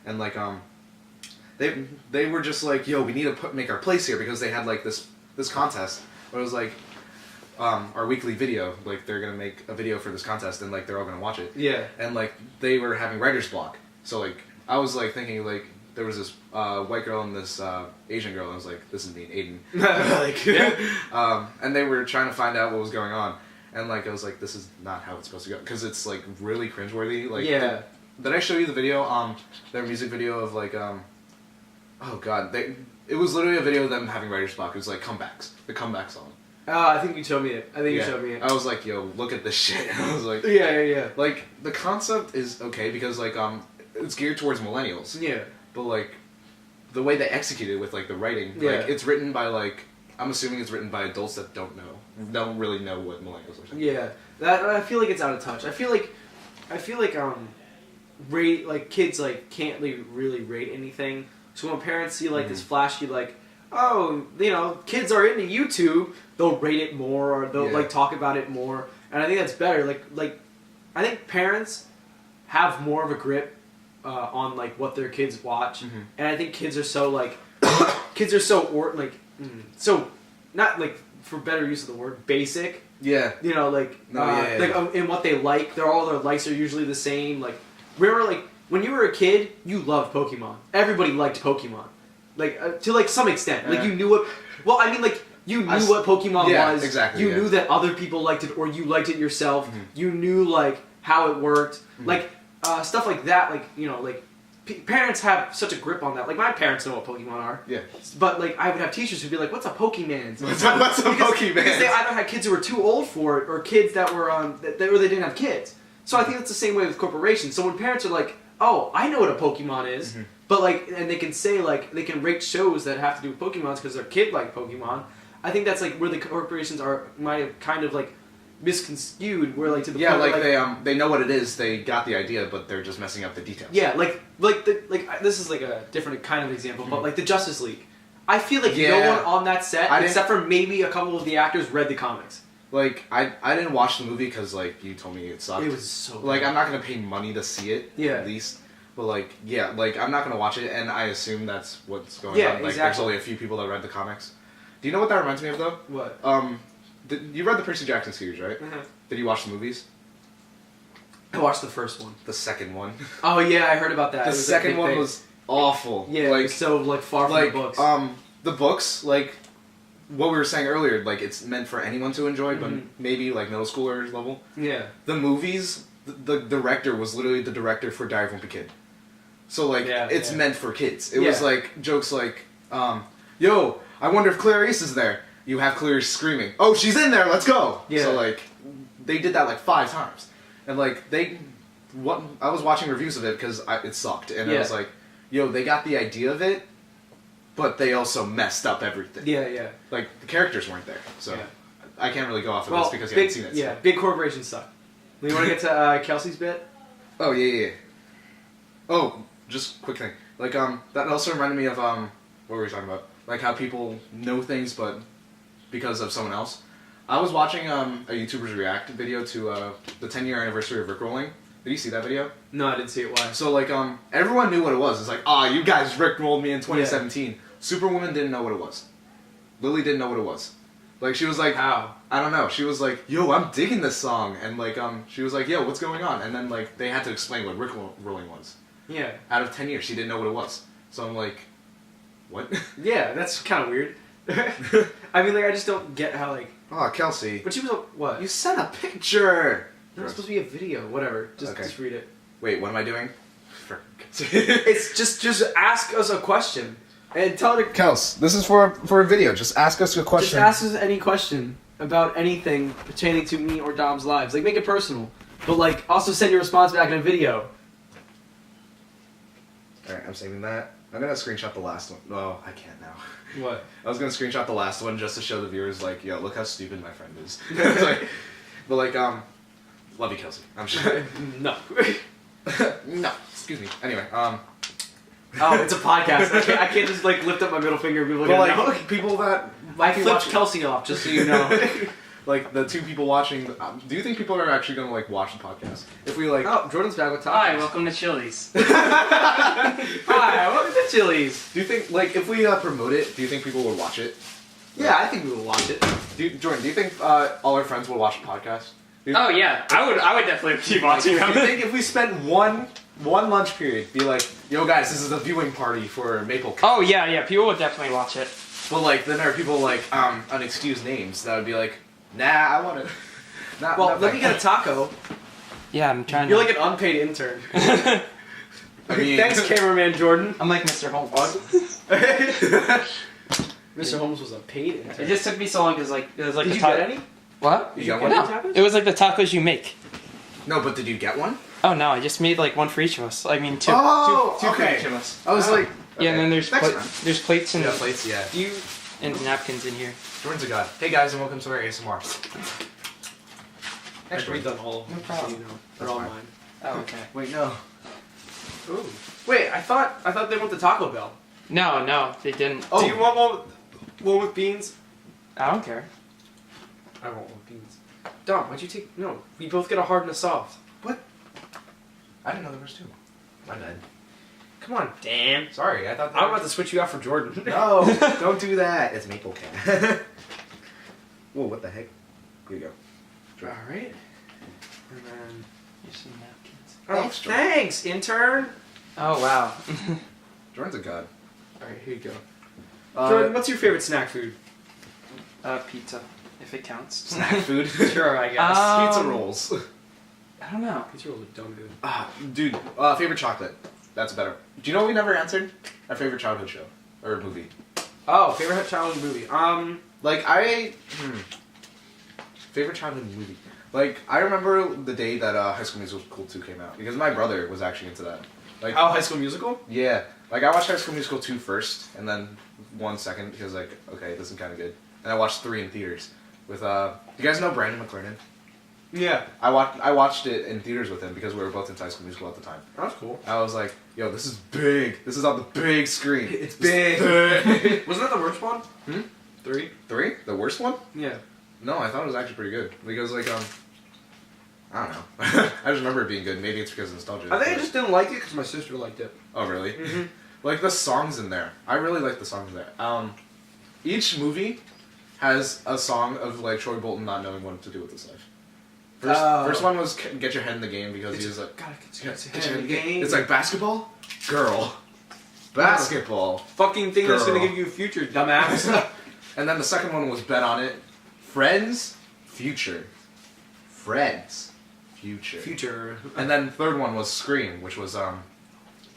and like they were just like, "Yo, we need to make our place here," because they had like this contest. Where it was like. Our weekly video, like they're gonna make a video for this contest and like they're all gonna watch it. Yeah. And like they were having writer's block, so like I was like thinking like there was this white girl and this Asian girl, and I was like, this is me and Aidan. Like, yeah. And they were trying to find out what was going on, and like I was like, this is not how it's supposed to go, because it's like really cringeworthy. Like, yeah. Did I show you the video? Their music video of like oh god, it was literally a video of them having writer's block. It was like the comeback song. I think you showed me it. You showed me it. I was like, yo, look at this shit. I was like, yeah. Like, the concept is okay because, like, it's geared towards millennials. Yeah. But, like, the way they execute it with, like, the writing, like, it's written by, like, I'm assuming it's written by adults that don't really know what millennials are saying. Yeah. I feel like it's out of touch. I feel like kids, like, can't really rate anything. So when parents see, like, this flashy, like, oh, you know, kids are into YouTube, they'll rate it more, or they'll like talk about it more, and I think that's better. Like, I think parents have more of a grip on like what their kids watch, and I think kids are so like, so not like for better use of the word basic. Yeah. You know, like in what they like, all their likes are usually the same. Like, remember, like when you were a kid, you loved Pokemon. Everybody liked Pokemon. Like, to, like, some extent. Like, you knew what... Well, I mean, like, you knew what Pokemon was. Exactly, you knew that other people liked it, or you liked it yourself. You knew, like, how it worked. Like, stuff like that, like, you know, like... parents have such a grip on that. Like, my parents know what Pokemon are. Yeah. But, like, I would have teachers who'd be like, what's a Pokemon? What's a Pokemon? Because they either had kids who were too old for it, or kids that were, or they didn't have kids. So I think that's the same way with corporations. So when parents are like, oh, I know what a Pokemon is... But, like, and they can say, like, they can rate shows that have to do with Pokemon because their kid liked Pokemon. I think that's, like, where the corporations might have kind of, like, misconstrued, where, like, to the point like, where, they know what it is, they got the idea, but they're just messing up the details. Yeah, this is, like, a different kind of example, but, like, the Justice League. I feel like no one on that set, except for maybe a couple of the actors, read the comics. Like, I didn't watch the movie because, like, you told me it sucked. It was so like, bad. I'm not going to pay money to see it, at least. But like, yeah, like I'm not gonna watch it, and I assume that's what's going Yeah, on. Like, there's exactly. only a few people that read the comics. Do you know what that reminds me of though? What? You read the Percy Jackson series, right? Mhm. Did you watch the movies? I watched the first one. The second one. Oh yeah, I heard about that. The It was a second big one thing. was awful. Yeah, like it was so like far from like the books. the books, like what we were saying earlier, like it's meant for anyone to enjoy, but Mhm. maybe like middle schoolers level. Yeah. The movies, the director was literally the director for Diary of a Wimpy Kid. So like Yeah, it's yeah. meant for kids. It was Yeah. like jokes like, yo, I wonder if Clarice is there. You have Clarice screaming, oh, she's in there, let's go. Yeah. So like they did that like 5 times. And like I was watching reviews of it because it sucked, and I Yeah. was like, yo, they got the idea of it, but they also messed up everything. Yeah, yeah. Like the characters weren't there, so Yeah. I can't really go off of Well, this because you big, haven't seen it. yeah, So. big corporations suck. You want to get to Kelsey's bit? Oh yeah. Oh, just quick thing. Like that also reminded me of what were we talking about? Like how people know things, but because of someone else. I was watching a YouTuber's react video to the 10-year anniversary of Rickrolling. Did you see that video? No, I didn't see it. Why? So like everyone knew what it was. It's like, you guys rickrolled me in 2017. Superwoman didn't know what it was. Lily didn't know what it was. Like she was like, How? I don't know. She was like, yo, I'm digging this song, and like she was like, yo, what's going on? And then like they had to explain what rickrolling was. Yeah. Out of 10 years, she didn't know what it was. So I'm like, what? Yeah, that's kind of weird. I mean, like, I just don't get how, like... Oh, Kelsey. But she was what? You sent a picture! No, it's supposed to be a video. Whatever. Just Okay. just read it. Wait, what am I doing? It's just ask us a question. And tell it... Kels, this is for a video. Just ask us a Just question. ask us any question about anything pertaining to me or Dom's lives. Like, make it personal. But, like, also send your response back in a video. Alright, I'm saving that. I'm gonna screenshot the last one. Oh, I can't now. What? I was gonna screenshot the last one just to show the viewers, like, yo, look how stupid my friend is. It's like, but like, love you, Kelsey. I'm sure. No. No, excuse me. Anyway, Oh, it's a podcast. I can't just, like, lift up my middle finger and be like, but no. like, people that I be flipped watching- Kelsey off, just so you know. like the 2 people watching. Do you think people are actually gonna like watch the podcast if we like? Oh, Jordan's back with topics. Hi, welcome to Chili's. Hi, welcome to Chili's. Do you think like if we promote it? Do you think people will watch it? Yeah, I think we will watch it. Jordan, do you think all our friends will watch the podcast? Do you, Oh yeah, I would definitely keep watching do you them. think if we spend one lunch period, be like, yo guys, this is a viewing party for MapleCast. Oh yeah, people would definitely watch it. But like then there are people like unexcused names that would be like, nah, I want to. Well, let me get a taco. Yeah, I'm trying You're to. like an unpaid intern. I mean, Thanks, cameraman Jordan. I'm like Mr. Holmes. Mr. Holmes was a paid intern. It just took me so long because like it was like Did the you ta- get any? What? You got Get one? any No, tacos? it was like the tacos you make. No, but did you get one? Oh no, I just made like one for each of us. I mean two. Oh, two for okay. each of us. I was like, Yeah, and then there's Next pla- time. there's plates and plates, yeah. You. and napkins in here. Jordan's a god. Hey guys, and welcome to our ASMR. Actually, we've done all of them. No problem. So you know, they're That's all fine. mine. Oh okay. Wait, no. Ooh. Wait, I thought they went to Taco Bell. No, they didn't. Oh. Do you want one with beans? I don't care. I want one with beans. Dom, why'd you take? No, we both get a hard and a soft. I didn't know there was 2. My bad. Come on, damn. Sorry, I thought. I'm about to switch you out for Jordan. No, don't do that. It's MapleCast. Whoa, what the heck? Here you go. All right. And then. Here's some napkins. Oh, Thanks, Jordan. thanks, intern. Oh wow. Jordan's a god. All right, here you go. Jordan, what's your favorite snack food? Pizza, if it counts. Snack food. Sure, I guess. Pizza rolls. I don't know. Pizza rolls are dumb good. Dude, favorite chocolate. That's better. Do you know what we never answered? Our favorite childhood show or movie. Oh, favorite childhood movie. Favorite childhood movie. Like I remember the day that High School Musical 2 came out because my brother was actually into that. Like Oh, High School Musical? yeah, like I watched High School Musical 2 first and then 1 second because like okay, this is kind of good. And I watched 3 in theaters with you guys know Brandon McLernan? Yeah. I watched it in theaters with him because we were both in High School Musical at the time. That's cool. I was like, yo, this is big. This is on the big screen. It's This is big. Wasn't that the worst one? 3? 3? The worst one? Yeah. No, I thought it was actually pretty good because like I don't know. I just remember it being good. Maybe it's because of nostalgia. I think I just didn't like it because my sister liked it. Oh, really? Mm-hmm. Like the songs in there. I really like the songs there. Each movie has a song of like Troy Bolton not knowing what to do with his life. First one was Get Your Head in the Game because he was like, gotta get your head in the game. It's like basketball, girl, basketball, fucking thing that's girl. gonna give you a future, dumbass. And then the second one was Bet on It, Friends, Future, Friends, Future. And then the third one was Scream, which was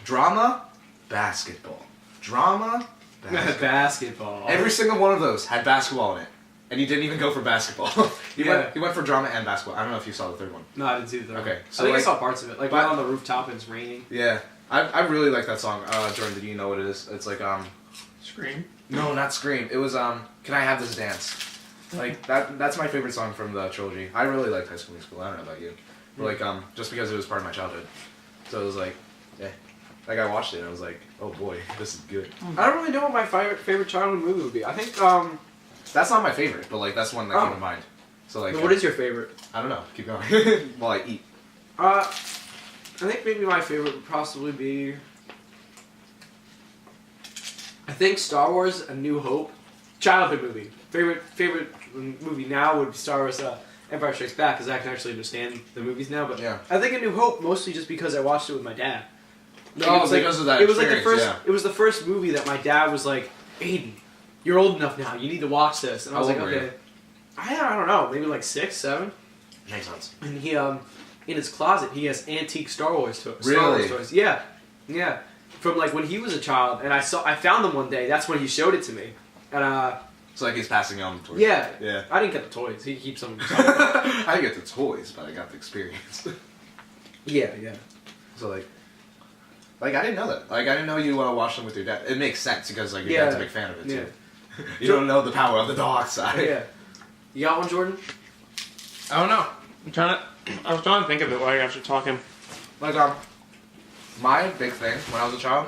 drama, basketball, drama, basketball. Basketball. Every single one of those had basketball in it. And he didn't even go for basketball. he went for drama and basketball. I don't know if you saw the third one. No, I didn't see the third one. Okay. So I think I saw parts of it. Like, we're on the rooftop and it's raining. Yeah. I really like that song. Jordan, did you know what it is? It's like, Scream? No, not Scream. It was, Can I Have This Dance? Like, that's my favorite song from the trilogy. I really liked High School Musical. I don't know about you. But, like, just because it was part of my childhood. So it was like, yeah. Like, I watched it and I was like, oh boy, this is good. I don't really know what my favorite childhood movie would be. I think, That's not my favorite, but, like, that's one that came to mind. So, like... what is your favorite? I don't know. Keep going. While I eat. I think maybe my favorite would possibly be... I think Star Wars: A New Hope. Childhood movie. Favorite movie now would be Star Wars Empire Strikes Back, because I can actually understand the movies now. But yeah. I think A New Hope mostly just because I watched it with my dad. Like, it was because of that. It was like the first. Yeah. It was the first movie that my dad was like, Aidan, you're old enough now. You need to watch this. And I was How like, old were okay. I don't know, maybe like 6, 7. Makes sense. And he in his closet he has antique Star Wars toys. Really? Star Wars toys. Yeah. From like when he was a child, and I found them one day. That's when he showed it to me, and It's like he's passing on the toys. Yeah. Yeah. I didn't get the toys. He keeps them. I didn't get the toys, but I got the experience. Yeah. So like I didn't know that. Like I didn't know you watched them with your dad. It makes sense because like your dad's a big fan of it too. You don't know the power of the dark side. Yeah. You got one, Jordan? I don't know. I was trying to think of it while you guys were talking. Like my big thing when I was a child,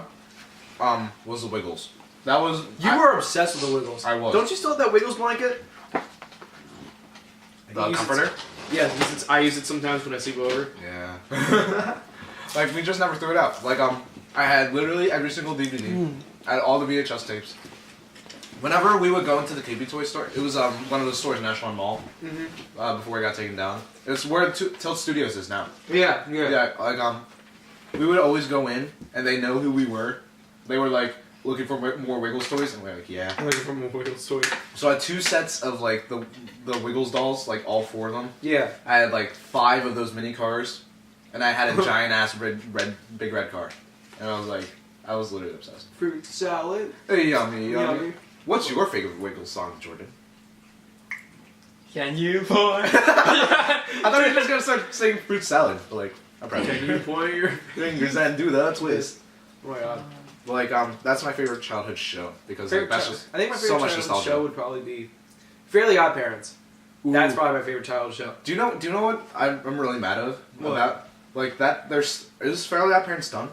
was the Wiggles. That was You were obsessed with the Wiggles. I was. Don't you still have that Wiggles blanket? The comforter. Yeah, I use it sometimes when I sleep over. Yeah. Like we just never threw it out. Like I had literally every single DVD. I had all the VHS tapes. Whenever we would go into the KB toy store, it was one of those stores in Echelon Mall. Before it got taken down. It's where Tilt Studios is now. Yeah. Yeah, like we would always go in, and they know who we were. They were like looking for more Wiggles toys, and we're like, yeah. I'm looking for more Wiggles toys. So I had 2 sets of like the Wiggles dolls, like all 4 of them. Yeah. I had like 5 of those mini cars, and I had a giant ass big red car, and I was literally obsessed. Fruit salad. Hey, yummy. What's your favorite Wiggles song, Jordan? Can you boy? I thought you were just gonna start saying fruit salad, but like, I'm proud of Can you point your fingers and do the twist. Oh my god. But like, that's my favorite childhood show because like, that's just I think my so favorite much childhood nostalgia. show would probably be Fairly Odd Parents. Ooh. That's probably my favorite childhood show. Do you know what I'm really mad What? about? Like that, is Fairly Odd Parents done?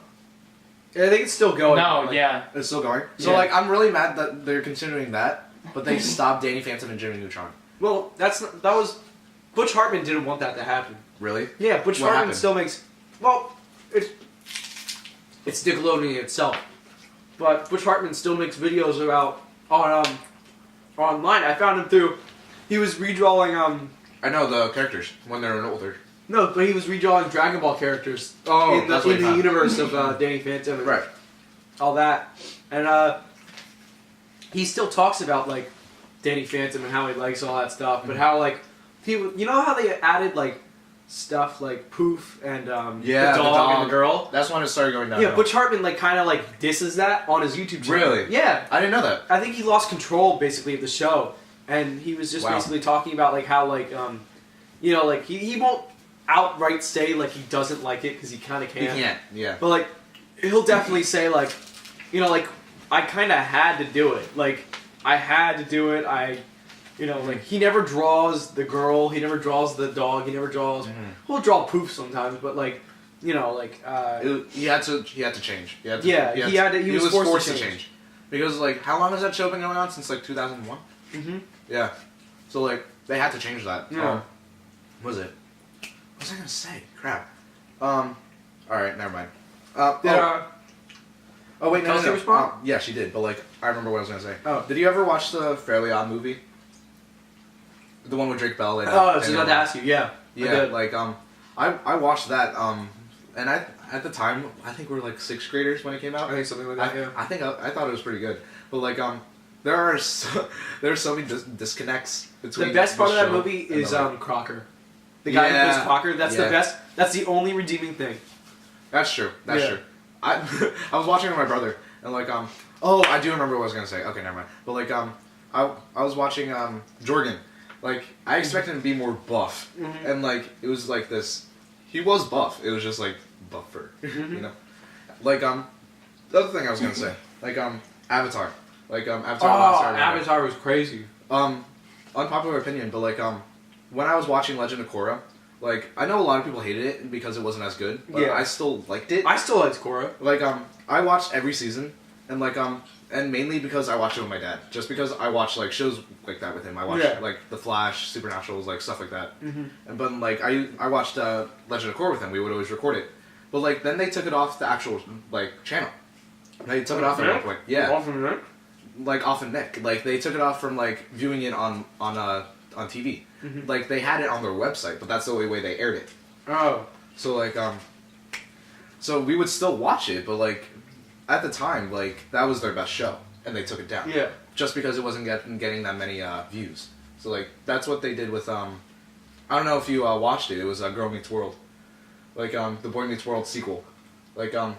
Yeah, I think it's still going. No, Like, yeah. It's still going. So Yeah. like, I'm really mad that they're continuing that, but they stopped Danny Phantom and Jimmy Neutron. Well, that was Butch Hartman didn't want that to happen. Really? Yeah, Butch What Hartman happened? still makes. Well, it's Nickelodeon itself, but Butch Hartman still makes videos about online. I found him through. He was redrawing I know the characters when they're older. No, but he was redrawing Dragon Ball characters Oh, in that's the what he found. universe of Danny Phantom and Right. all that. And he still talks about like Danny Phantom and how he likes all that stuff, but how like you know how they added like stuff like Poof and Yeah, the dog and the girl. That's when it started going down. Yeah, Butch Hartman like kind of like disses that on his YouTube channel. Really? Yeah. I didn't know that. I think he lost control basically of the show, and he was just Wow. basically talking about like how like you know like he won't outright say like he doesn't like it because he kind of can't. He can't. Yeah. But like he'll definitely say like, you know, like I kind of had to do it. Like I had to do it. You know, like he never draws the girl. He never draws the dog. He never draws. He'll draw Poof sometimes, but like, you know, like. He had to change. He had to, Yeah, he was forced to change. Because like, how long has that show been going on? Since like 2001. Mhm. Yeah. So like, they had to change that. Yeah. What was it? What was I gonna say? Crap. Alright, never mind. Oh wait, no, Kelsey no. respond? Yeah, she did, but like, I remember what I was gonna say. Oh. Did you ever watch the Fairly Odd movie? The one with Drake Bell and... Oh, I was about to ask you. Yeah. Yeah, like, I watched that, and at the time, I think we were like 6th graders when it came out. I think something like that, yeah. I think I thought it was pretty good. But like, there's so many disconnects between The best part of that show movie and is the, like- Crocker. The guy who plays Crocker, that's the Yeah. best. That's the only redeeming thing. That's true. That's Yeah. true. I was watching with my brother, and like, oh, I do remember what I was gonna say. Okay, never mind. But like, I was watching Jordan. Like, I expected him to be more buff, and like, it was like this. He was buff. It was just like buffer, you know. Like, the other thing I was gonna say, like, Avatar. Like, Avatar. Last Airbender. Avatar was crazy. Unpopular opinion, but like, when I was watching Legend of Korra, like, I know a lot of people hated it because it wasn't as good, but Yeah. I still liked it. I still liked Korra. Like, I watched every season, and like, and mainly because I watched it with my dad. Just because I watched like shows like that with him. I watched like The Flash, Supernaturals, like stuff like that. And but like, I watched Legend of Korra with him. We would always record it, but like then they took it off the actual like channel. They took it off at one point. Yeah. Off from there? Like off of Nick. Like they took it off from like viewing it on TV. Like they had it on their website, but that's the only way they aired it. Oh. So like so we would still watch it, but like at the time, like that was their best show, and they took it down. Yeah. Just because it wasn't getting that many views. So like that's what they did with I don't know if you watched it. It was Girl Meets World, like the Boy Meets World sequel. Like I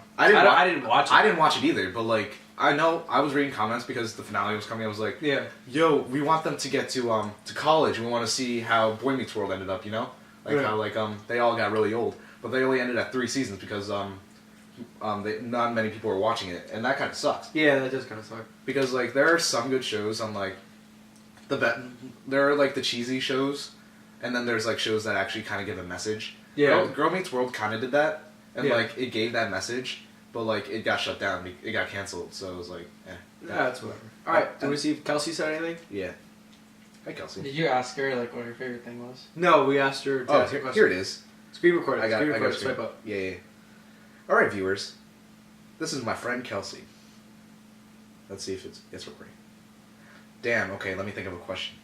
didn't watch it. I didn't watch it either, but like I know I was reading comments because the finale was coming. I was like, Yeah. yo, we want them to get to college. We want to see how Boy Meets World ended up. You know, like Yeah. how like they all got really old, but they only ended at 3 seasons because not many people were watching it, and that kind of sucks. Yeah, that does kind of suck. Because like there are some good shows on like there are like the cheesy shows, and then there's like shows that actually kind of give a message. Yeah. Girl Meets World kind of did that, and Yeah. like it gave that message, but like it got shut down. It got canceled, so it was like, That's whatever. All right. Do we see if Kelsey said anything? yeah. Hi Kelsey. Did you ask her like what her favorite thing was? No, we asked her to Oh, ask a question. here it is. Screen recording. I got Screen it. recording. Swipe up. Yeah. All right, viewers. This is my friend Kelsey. Let's see if it's recording. Damn. Okay, let me think of a question.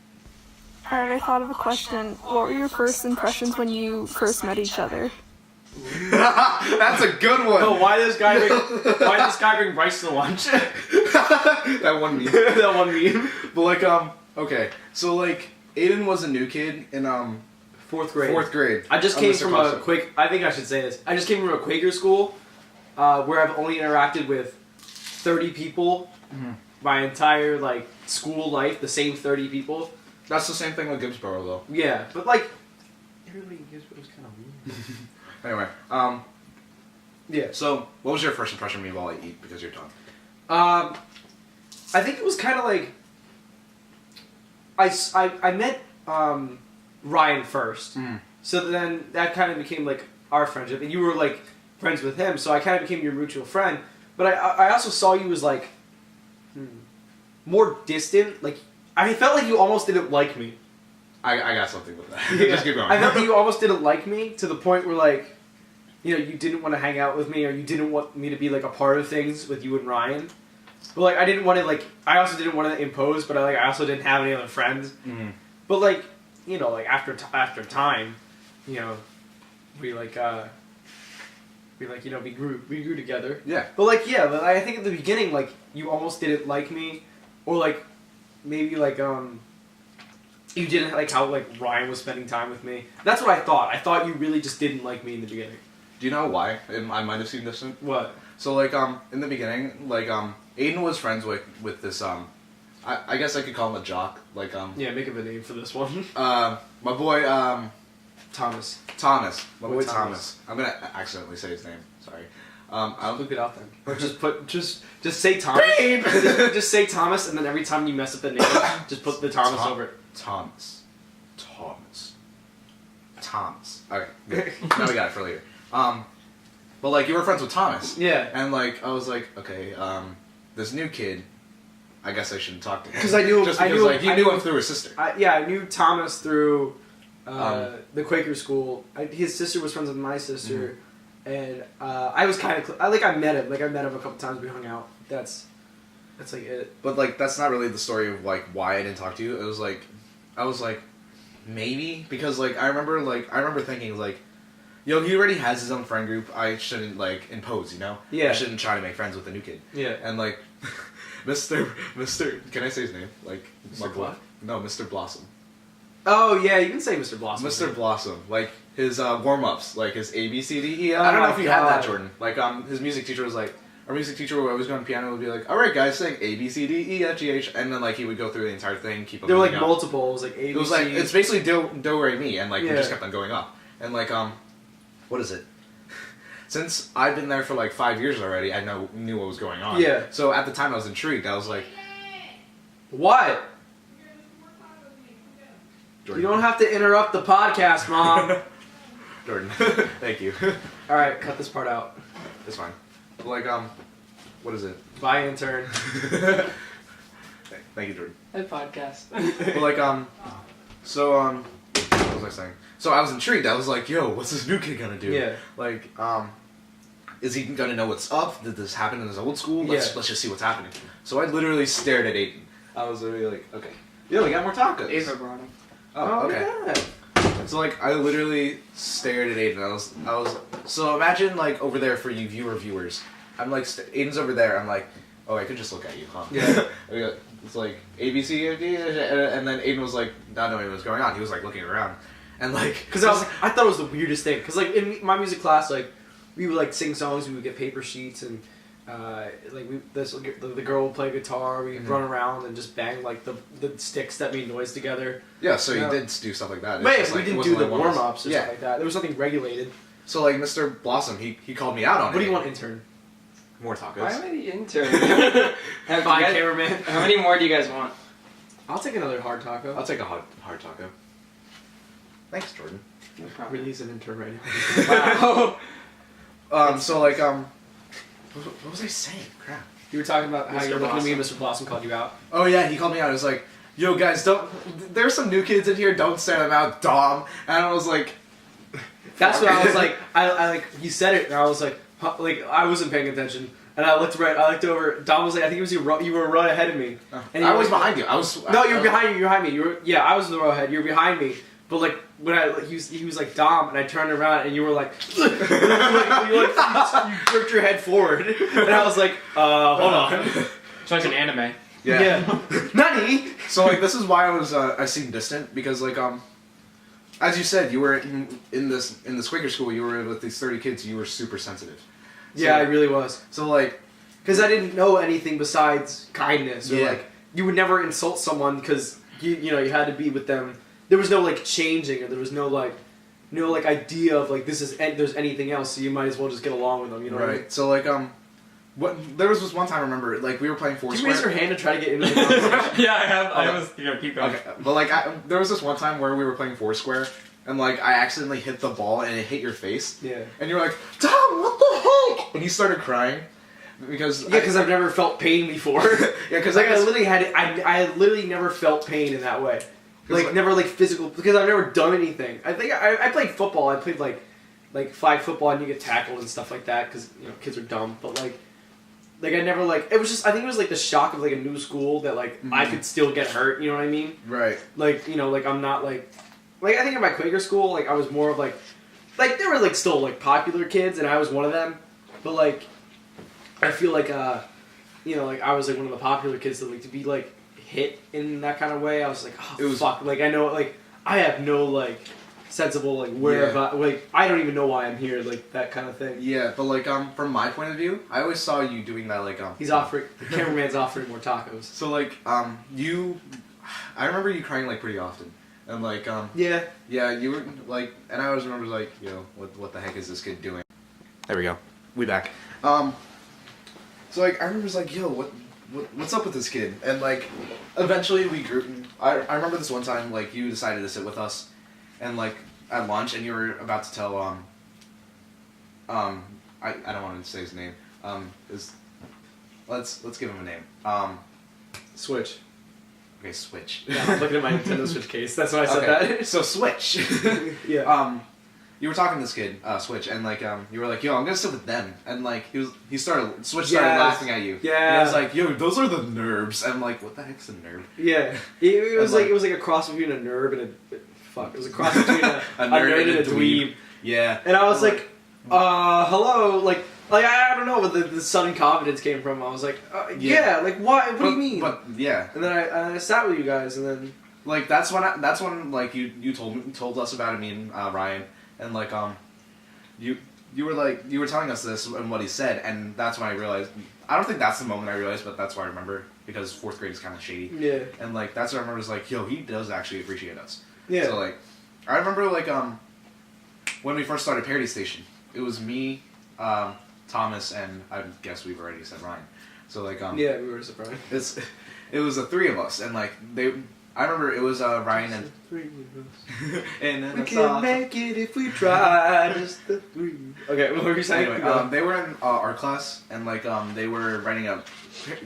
Alright, I thought of a question. What were your first impressions when you first met each other? That's a good one. Oh, why did this guy bring rice to lunch? That one meme. That one meme. But like okay, so like Aidan was a new kid in 4th grade. 4th grade. I just on came Mr. from Costa. a quick. I think I should say this. I just came from a Quaker school, where I've only interacted with 30 people my entire like school life. The same 30 people. That's the same thing with Gibbsboro though. Yeah, but like everybody gives it was kind of weird. Anyway, Yeah. so what was your first impression of me while I eat because you're done? I think it was kind of like I met Ryan first, so then that kind of became like our friendship, and you were like friends with him, so I kind of became your mutual friend. But I also saw you as like more distant. Like I felt like you almost didn't like me. I got something with that. Yeah. Just keep going. I felt like you almost didn't like me to the point where like, you know, you didn't want to hang out with me, or you didn't want me to be like a part of things with you and Ryan. But like I didn't want to like I also didn't want to impose, but I also didn't have any other friends. But like, you know, like after time, you know, we grew together. Yeah. But like yeah, but I think at the beginning like you almost didn't like me, or like maybe like you didn't like how like Ryan was spending time with me. That's what I thought. I thought you really just didn't like me in the beginning. Do you know why? I might have seen this. What? So like in the beginning, like Aidan was friends with this I guess I could call him a jock. Like Yeah, make up a name for this one. my boy Thomas. Thomas. My boy Boy Thomas. I'm gonna accidentally say his name. Sorry. I'll Look it up then. Or just say Thomas. just say Thomas, and then every time you mess up the name, just put the Thomas over it. Thomas. Okay, good. Now we got it for later. But like you were friends with Thomas. Yeah. And like I was like, okay, this new kid, I guess I shouldn't talk to him. 'Cause I knew him- just I because knew like him- you I knew knew him him- through his sister. I knew Thomas through the Quaker school. His sister was friends with my sister, and I was kind of I met him. Like I met him a couple times. We hung out. That's like it. But like that's not really the story of like why I didn't talk to you. It was like I was like maybe because like I remember thinking like, yo, he already has his own friend group. I shouldn't like impose, you know. Yeah. I shouldn't try to make friends with the new kid. Yeah. And like, Mr. Can I say his name? Like Mr. What? No, Mr. Blossom. Oh yeah, you can say Mr. Blossom. Mr. Blossom, like his warm ups, like his A B C D E. I don't know if you had that, Jordan. Like his music teacher was like, our music teacher would always go on piano would be like, all right guys, sing A B C D E F G H, and then like he would go through the entire thing, keep on. There were like going up. multiple. It was like A B C. It was like it's basically do re mi, and like we Yeah. just kept on going up, and like what is it? Since I've been there for like 5 years already, I knew what was going on. Yeah. So at the time I was intrigued. I was like, What? Jordan. You don't have to interrupt the podcast, Mom. Jordan. Thank you. All right, cut this part out. It's fine. But like what is it? Bye, intern. Thank you, Jordan. That podcast. But like what was I saying? So I was intrigued. I was like, yo, what's this new kid gonna do? Yeah. Like is he gonna know what's up? Did this happen in his old school? Let's just see what's happening. So I literally stared at Aidan. I was literally like, okay. Yeah, we got more tacos. Ava brought him. Oh, okay. Yeah. So like I literally stared at Aidan. I was so imagine like over there for you viewers. I'm like Aidan's over there. I'm like, oh, I could just look at you, huh? Yeah. It's like ABC, and then Aidan was like not knowing what was going on. He was like looking around, and like Because I thought it was the weirdest thing. Because like in my music class, like we would like sing songs. We would get paper sheets and like the girl would play guitar. We'd run around and just bang like the sticks that made noise together. yeah. So Yeah. you did do stuff like that. It's But just, we like, it didn't wasn't do the like one of those- warm ups or stuff like that. There was nothing regulated. So like Mr. Blossom, he called me out on it. What do you want, intern? More tacos. Why am I the intern? Have you Fine, guys- cameraman. How many more do you guys want? I'll take another hard taco. I'll take a hard taco. Thanks, Jordan. No problem. Really, he's an intern right now. Wow. So like what was I saying? Crap. You were talking about how Mr. you were looking at me and Blossom. Mr. Blossom called you out. Oh yeah, he called me out. He was like, "Yo guys, there's some new kids in here. Don't stand them out, Dom." And I was like, That's what I was like. I like he said it, and I was like, huh, like I wasn't paying attention, and I looked over. Dom was like, I think it was you were right ahead of me. And I you was were- behind you. I was. No, you were behind me. You were behind me. You were I was in the row ahead. You were behind me. But like when he was like Dom, and I turned around, and you were like, you jerked your head forward, and I was like, hold on. It's like an anime. Yeah. Nani? So like this is why I seemed distant because like as you said, you were in this Quaker school. You were with these 30 kids. You were super sensitive. So, Yeah, I really was. So like, Because I didn't know anything besides kindness. Or Yeah. like, you would never insult someone because, you had to be with them. There was no, like, changing, or there was no idea of, like, there's anything else, so you might as well just get along with them, you know what I mean? right. So like there was this one time I remember like we were playing Did Foursquare. you raise your hand to try to get into the conversation? Yeah, I have. Okay. I was. Keep going. Okay, but like there was this one time where we were playing Foursquare, and like I accidentally hit the ball and it hit your face, Yeah. and you're like, Tom, what the heck? And you started crying because Yeah, because I've never felt pain before. yeah, because Like, I literally never felt pain in that way. Like, like- never, like, physical, because I've never done anything. I think I played football. I played, like flag football, and you get tackled and stuff like that, because, kids are dumb. But, like I never, like, it was just, I think it was, like, the shock of, like, a new school that, like, I could still get hurt, you know what I mean? right. Like, like, I'm not, like, I think in my Quaker school, like, I was more of, like, there were, like, still, like, popular kids, and I was one of them. But, like, I feel like, like, I was, like, one of the popular kids that, like, to be, like, hit in that kind of way, I was like, oh, It was- fuck. Like, I know, like, I have no, like, sensible, like, where, Yeah. like, I don't even know why I'm here, like, that kind of thing. Yeah, but like from my point of view, I always saw you doing that like He's offering, the cameraman's offering more tacos. So like I remember you crying like pretty often, and like Yeah. yeah, you were like, and I always remember like, what the heck is this kid doing? There we go, we back. So like I remember was like, yo, what's up with this kid? And like eventually we grew. I remember this one time like you decided to sit with us, and like at lunch, and you were about to tell I don't want to say his name. Let's give him a name. Switch. Okay, Switch. Yeah, I'm looking at my Nintendo Switch case. That's why I said that. So Switch. Yeah. You were talking to this kid, Switch, and like you were like, yo, I'm gonna sit with them, and like Switch started laughing at you. Yeah. And he was like, yo, those are the nerbs. And I'm like, what the heck's a nerd? Yeah. It was like it was like a cross between a nerd and it was a cross between a nerd and a dweeb. Yeah. And I was like, hello, like I don't know where the sudden confidence came from. I was like, yeah, like why? What do you mean? But yeah. And then I sat with you guys, and then like that's when like you told us about it, me and Ryan, and like you were telling us this and what he said, and that's when I realized. I don't think that's the moment I realized, but that's why I remember, because 4th grade is kind of shady. yeah, And like that's what I remember, was like, yo, he does actually appreciate us. yeah. So like, I remember like when we first started Parody Station, it was me, Thomas, and I guess we've already said Ryan. So like Yeah, we were surprised. it was the 3 of us, and like I remember it was Ryan and and then We can make it if we try, just the 3. Okay, what were you saying? Anyway, they were in art class, and like they were writing up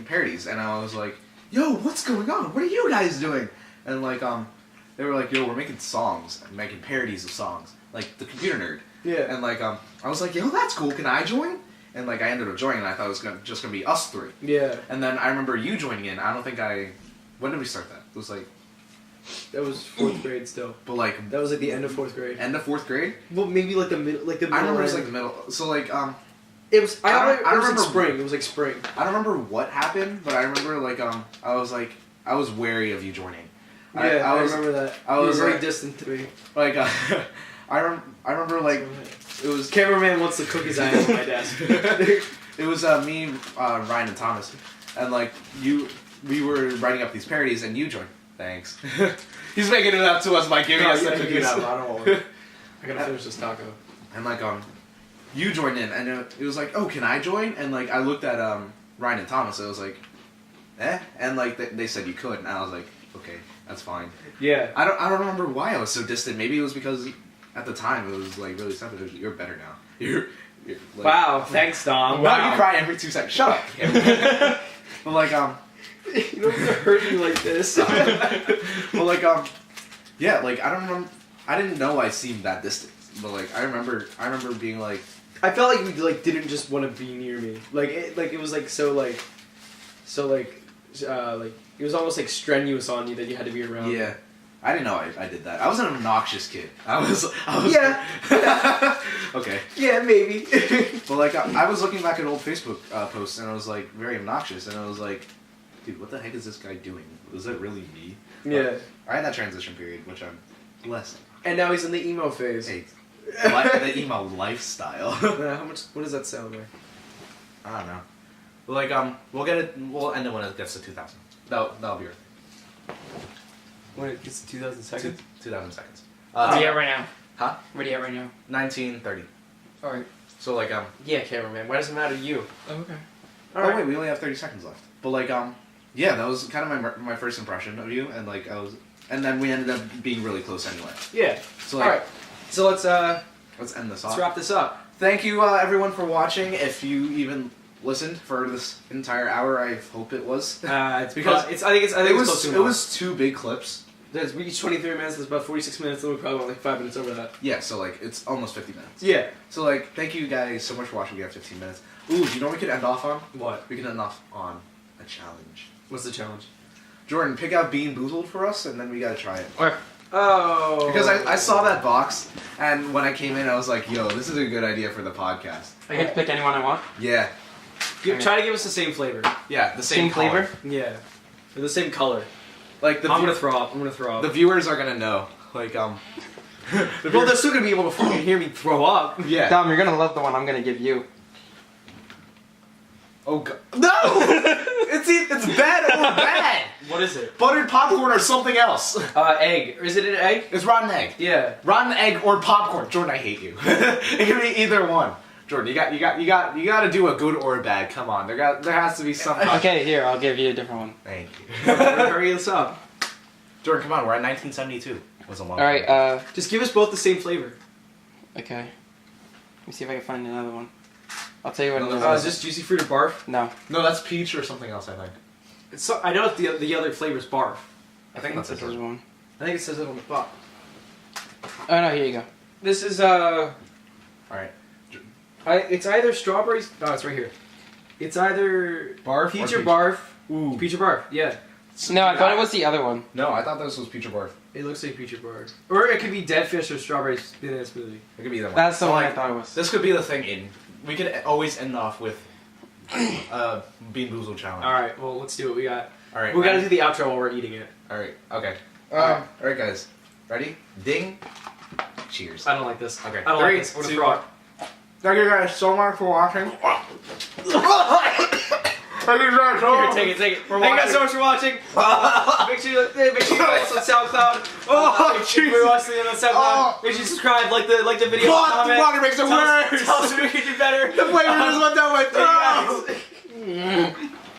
parodies, and I was like, yo, what's going on? What are you guys doing? And like they were like, yo, we're making songs, making parodies of songs, like the Computer Nerd. Yeah. And like I was like, yo, that's cool, can I join? And like I ended up joining, and I thought it was just gonna be us 3. Yeah. And then I remember you joining in. I don't think when did we start that? It was like, That was 4th grade still. but like That was like the end of 4th grade. end of 4th grade. Well, maybe like the middle, like the middle. I remember it was end. like the middle. So like It was. I don't it was remember- like spring. It was like spring. I don't remember what happened, but I remember like I was wary of you joining. Yeah, I was remember that. I You was were very like- distant to me. like I remember like it was Cameraman wants the cookies I have on my desk. it was me, Ryan, and Thomas, and like we were writing up these parodies, and you joined. Thanks. He's making it up to us by giving us the cookies. I don't want one. I gotta finish this taco. And like you joined in, and it was like, oh, can I join? And like I looked at Ryan and Thomas, and I was like, and like they said you could, and I was like, okay, that's fine. Yeah. I don't remember why I was so distant. Maybe it was because at the time it was like really sensitive. You're better now. You're like, Wow, thanks, Dom. Wow, you cry every 2 seconds. Shut up. But like You don't have to hurt me like this. but like yeah, like I don't remember. I didn't know I seemed that distant. But like I remember being like, I felt like you like didn't just want to be near me. Like it was like it was almost like strenuous on you that you had to be around. yeah. I didn't know I did that. I was an obnoxious kid. I was Yeah. okay. Yeah, maybe. But like I was looking back at old Facebook posts, and I was like very obnoxious, and I was like, dude, what the heck is this guy doing? Was that really me? Yeah. I had that transition period, which I'm blessed. And now he's in the emo phase. Hey, the emo lifestyle. How much? What does that sound like? I don't know. But like we'll get it. We'll end it when it gets to 2,000. That'll be your When it gets to 2,000 seconds. 2,000 seconds. Where are you at right now? Huh? Where are you at right now? 1930. Alright. So like Yeah, cameraman. Why does it matter to you? Oh, okay. oh wait, we only have 30 seconds left. But like yeah, that was kind of my first impression of you, and like and then we ended up being really close anyway. Yeah. So like, Alright. So let's end this off. wrap this up. Thank you everyone for watching. If you even listened for this entire hour, I hope it was. It's Because I think it's close to an it hour. was 2 big clips. There's each 23 minutes. There's about 46 minutes. And we probably went like 5 minutes over that. Yeah, so like it's almost 50 minutes. Yeah. So like thank you guys so much for watching. We have 15 minutes. Ooh, do you know what we could end off on? What? We can end off on a challenge. What's the challenge? Jordan, pick out Bean Boozled for us, and then we gotta try it. Where? Oh. Because I saw that box, and when I came in, I was like, yo, this is a good idea for the podcast. I get to pick anyone I want. Yeah. Try to give us the same flavor. Yeah, the same flavor? color. Yeah. Or the same color. Like, I'm gonna throw up. The viewers are gonna know. Like, Well, they're still gonna be able to fucking hear me throw up. yeah. Dom, you're gonna love the one I'm gonna give you. Oh, God. No! It's bad or bad! What is it? Buttered popcorn or something else. Egg. Is it an egg? It's rotten egg. Yeah. Rotten egg or popcorn. Jordan, I hate you. It can be either one. Jordan, you got to do a good or a bad. Come on, there has to be something. Okay, here, I'll give you a different one. Thank you. Hurry this up. Jordan, come on, we're at 1972. It was a long Alright, time. Just give us both the same flavor. okay. Let me see if I can find another one. I'll tell you what No, another Is this juicy fruit or barf? No. No, that's peach or something else, I think. I know the other flavor's barf. I think that's this the is one. one. I think it says it on the top. Oh no, here you go. This is All right. it's either strawberries. No, it's right here. It's either Barf. peach or or barf. Ooh. Peach or barf. Yeah. No, I thought it was the other one. No, I thought this was peach or barf. It looks like peach or barf. Or it could be dead fish or strawberry banana smoothie. It could be that one. That's the So, one I like, thought it was. This could be the thing in. We could always end off with Bean Boozled challenge. All right. Well, let's do what we got. All right. We got to do the outro while we're eating it. All right. Okay. Alright. All right, guys. Ready? Ding. Cheers. I don't like this. Okay. I don't like this. I'm gonna throw up. Thank you guys so much for watching. Thank you guys so Here, much. take it. Thank you watching. guys so much for watching. Make sure you follow us on SoundCloud. Make sure you watch the on SoundCloud. Make sure you subscribe, like the video, comment. The water makes it worse. Tell us if we can do better. The flavor just went down my Thank you guys. throat.